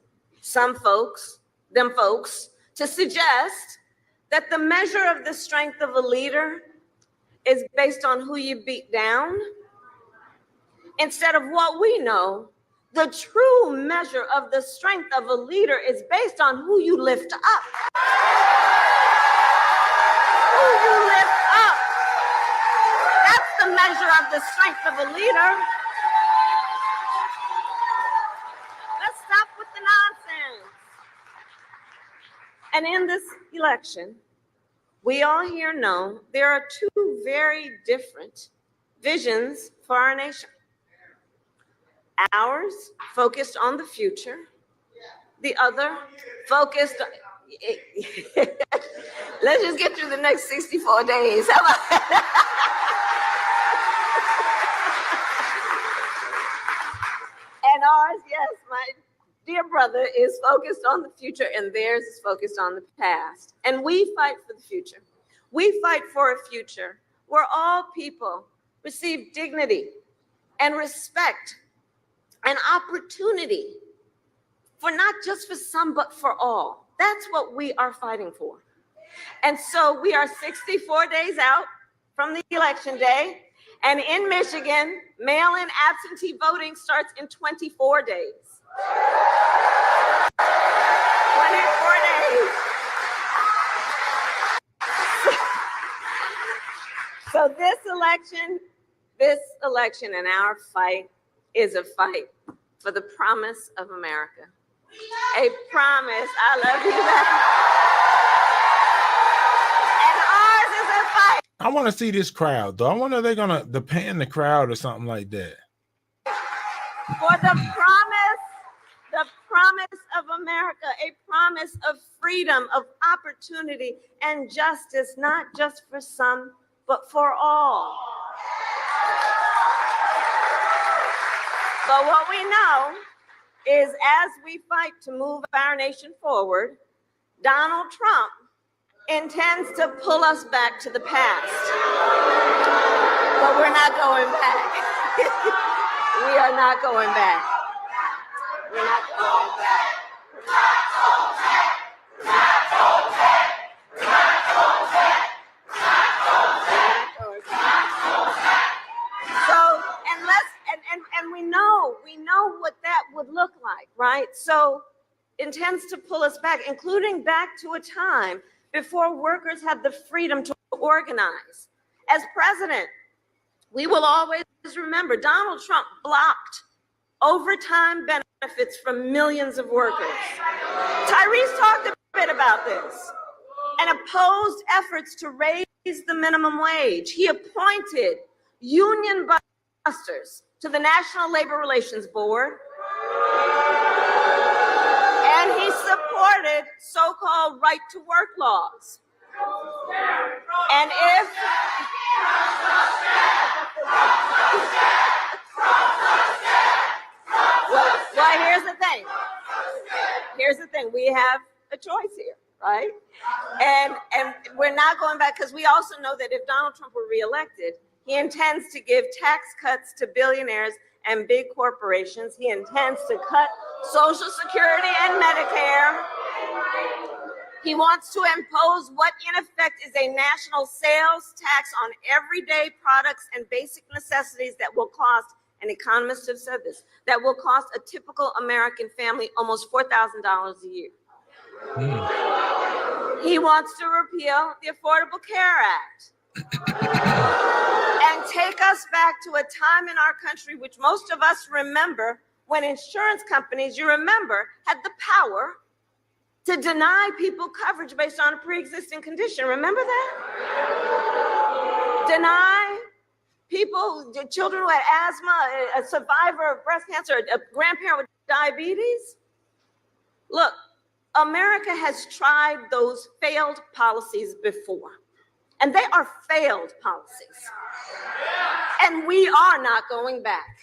to suggest that the measure of the strength of a leader is based on who you beat down, instead of what we know, the true measure of the strength of a leader is based on who you lift up. Who you lift up. That's the measure of the strength of a leader. Let's stop with the nonsense. And in this election, we all here know there are two very different visions for our nation. Ours focused on the future, the other focused on, let's just get through the next 64 days. How about that? And ours, yes, my dear brother, is focused on the future, and theirs is focused on the past. And we fight for the future. We fight for a future where all people receive dignity and respect and opportunity, for not just for some, but for all. That's what we are fighting for. And so we are 64 days out from the election day. And in Michigan, mail-in absentee voting starts in 24 days. 24 days. So this election and our fight is a fight for the promise of America. A promise. I love you. And ours is a fight. I want to see this crowd, though. I wonder if they're going to pan the crowd or something like that. For the promise of America, a promise of freedom, of opportunity, and justice, not just for some, but for all. But what we know is as we fight to move our nation forward, Donald Trump intends to pull us back to the past. But we're not going back. We are not going back. We're not going back. And we know what that would look like, right? So intends to pull us back, including back to a time before workers had the freedom to organize. As president, we will always remember Donald Trump blocked overtime benefits from millions of workers. Tyrese talked a bit about this and opposed efforts to raise the minimum wage. He appointed union busters to the National Labor Relations Board, and he supported so-called right-to-work laws. And if well, here's the thing. We have a choice here, right? And we're not going back, because we also know that if Donald Trump were reelected, he intends to give tax cuts to billionaires and big corporations. He intends to cut Social Security and Medicare. He wants to impose what in effect is a national sales tax on everyday products and basic necessities that will cost, and economists have said this, that will cost a typical American family almost $4,000 a year. He wants to repeal the Affordable Care Act. and take us back to a time in our country which most of us remember, when insurance companies, you remember, had the power to deny people coverage based on a pre-existing condition. Remember that? Deny people, children who had asthma, a survivor of breast cancer, a grandparent with diabetes. Look, America has tried those failed policies before, and they are failed policies. And we are not going back.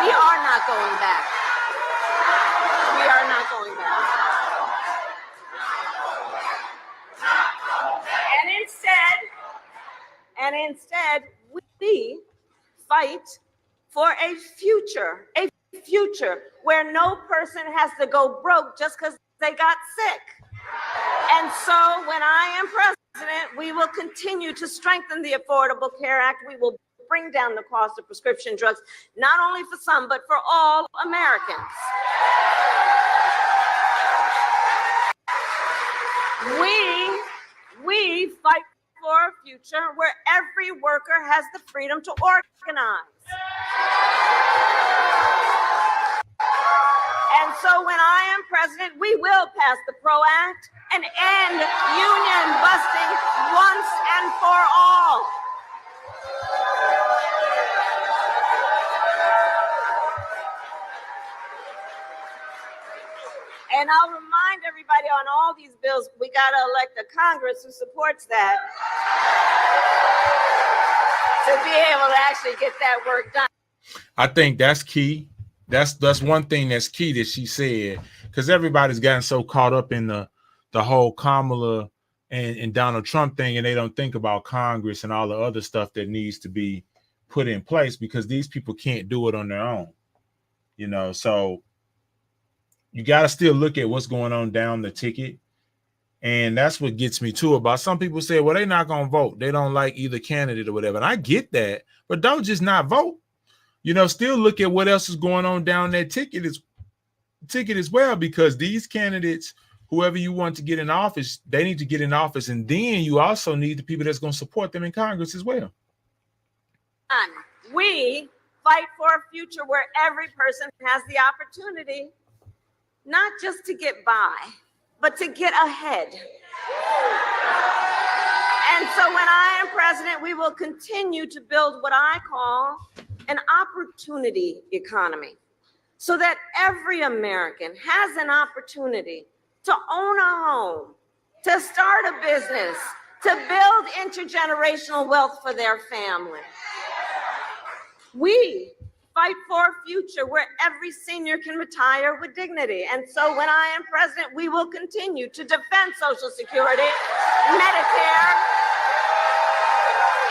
We are not going back. We are not going back. And instead, we fight for a future where no person has to go broke just because they got sick. And so when I am president, we will continue to strengthen the Affordable Care Act. We will bring down the cost of prescription drugs, not only for some, but for all Americans. We fight for a future where every worker has the freedom to organize. And so when I am president, we will pass the PRO Act and end union busting once and for all. And I'll remind everybody on all these bills, we got to elect a Congress who supports that to be able to actually get that work done. I think that's key. That's one thing that's key that she said, because everybody's gotten so caught up in the whole Kamala and Donald Trump thing, and they don't think about Congress and all the other stuff that needs to be put in place, because these people can't do it on their own. You know, so you got to still look at what's going on down the ticket. And that's what gets me too about some people say, well, they're not going to vote. They don't like either candidate or whatever. And I get that, but don't just not vote. You know, still look at what else is going on down that ticket as well, because these candidates, whoever you want to get in office, they need to get in office. And then you also need the people that's going to support them in Congress as well. We fight for a future where every person has the opportunity not just to get by, but to get ahead. And so when I am president, we will continue to build what I call an opportunity economy, so that every American has an opportunity to own a home, to start a business, to build intergenerational wealth for their family. We fight for a future where every senior can retire with dignity. And so when I am president, we will continue to defend Social Security, Medicare,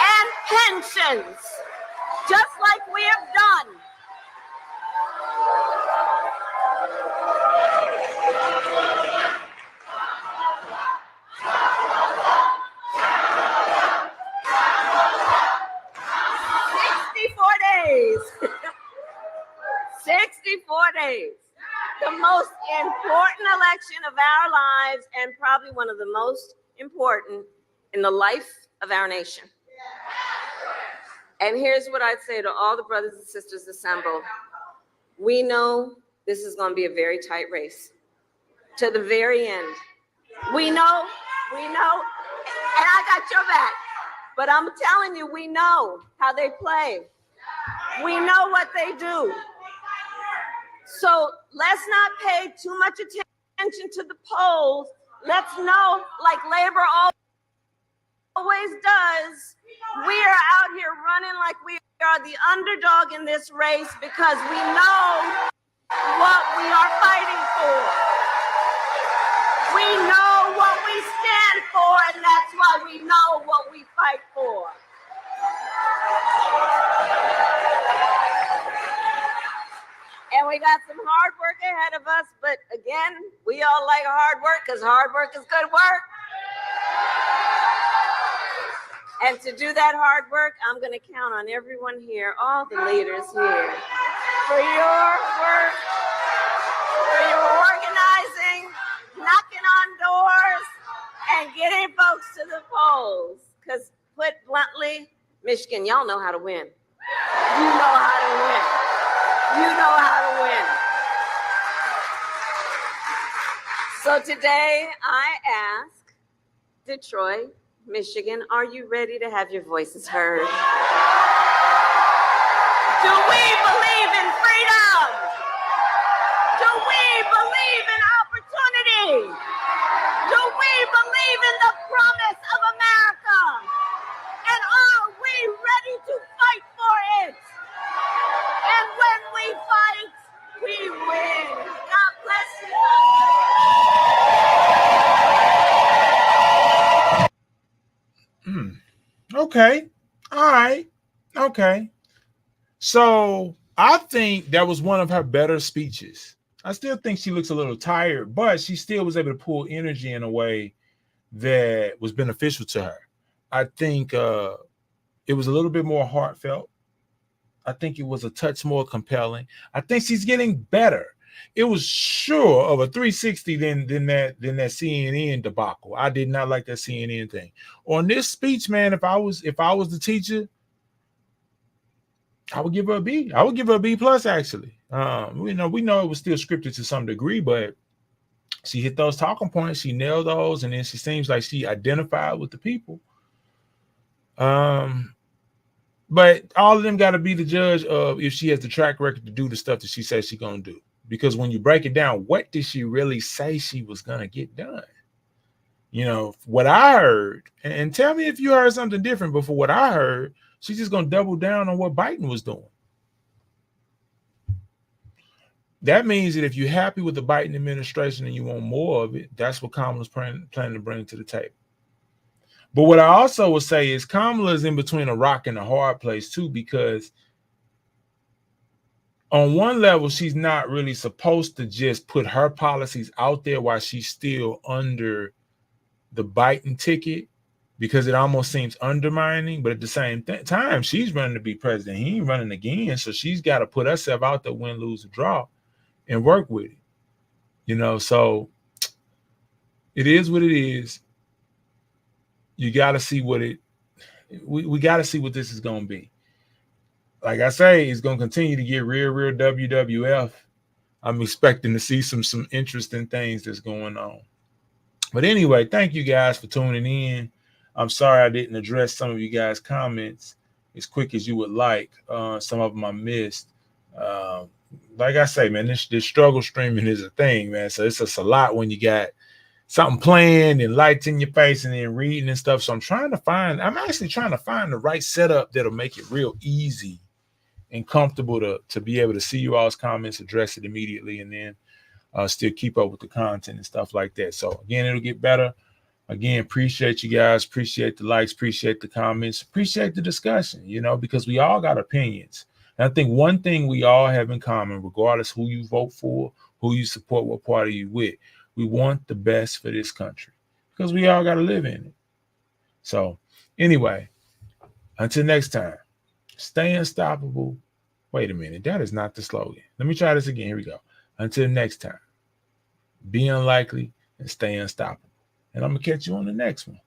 and pensions, just like we have done. Days. 64 days. The most important election of our lives, and probably one of the most important in the life of our nation. And here's what I'd say to all the brothers and sisters assembled. We know this is going to be a very tight race to the very end. We know, and I got your back, but I'm telling you, we know how they play. We know what they do. So let's not pay too much attention to the polls. Let's know, like labor always does, we are out here running like we are the underdog in this race, because we know what we are fighting for. We know what we stand for, and that's why we know what we fight for. And we got some hard work ahead of us, but again, we all like hard work because hard work is good work. And to do that hard work, I'm going to count on everyone here, all the leaders here, for your work, for your organizing, knocking on doors, and getting folks to the polls. Because put bluntly, Michigan, y'all know how to win. You know how to win. You know how to win. So today I ask Detroit, Michigan, are you ready to have your voices heard? Do we believe in freedom? Do we believe in opportunity? Do we believe in the promise of America? And are we ready to fight for it? And when we fight, we win. God bless you. Okay. All right. Okay. So I think that was one of her better speeches. I still think she looks a little tired, but she still was able to pull energy in a way that was beneficial to her. I think it was a little bit more heartfelt. I think it was a touch more compelling. I think she's getting better. It was sure of a 360 than that CNN debacle. I did not like that CNN thing. On this speech, man, if I was the teacher, I would give her a B. I would give her a B plus, actually. We know it was still scripted to some degree, but she hit those talking points. She nailed those, and then she seems like she identified with the people. But all of them got to be the judge of if she has the track record to do the stuff that she says she's going to do. Because when you break it down, what did she really say she was going to get done? You know, what I heard, and tell me if you heard something different, but for what I heard, she's just going to double down on what Biden was doing. That means that if you're happy with the Biden administration and you want more of it, that's what Kamala's planning to bring to the table. But what I also would say is Kamala is in between a rock and a hard place too, because on one level, she's not really supposed to just put her policies out there while she's still under the Biden ticket, because it almost seems undermining. But at the same time, she's running to be president. He ain't running again. So she's got to put herself out there, win, lose, or draw, and work with it. You know, so it is what it is. You got to see what we got to see what this is going to be. Like I say, it's going to continue to get real WWF. I'm expecting to see some interesting things that's going on. But anyway, thank you guys for tuning in. I'm sorry I didn't address some of you guys' comments as quick as you would like. Some of them I missed. Like I say, man, this struggle streaming is a thing, man. So it's just a lot when you got something playing and lights in your face and then reading and stuff. So I'm actually trying to find the right setup that'll make it real easy and comfortable to be able to see you all's comments, address it immediately, and then still keep up with the content and stuff like that. So again, it'll get better. Again, appreciate you guys. Appreciate the likes. Appreciate the comments. Appreciate the discussion, you know, because we all got opinions. And I think one thing we all have in common, regardless who you vote for, who you support, what party you with, we want the best for this country because we all got to live in it. So anyway, until next time, stay unstoppable. Wait a minute. That is not the slogan. Let me try this again. Here we go. Until next time, be unlikely and stay unstoppable. And I'm going to catch you on the next one.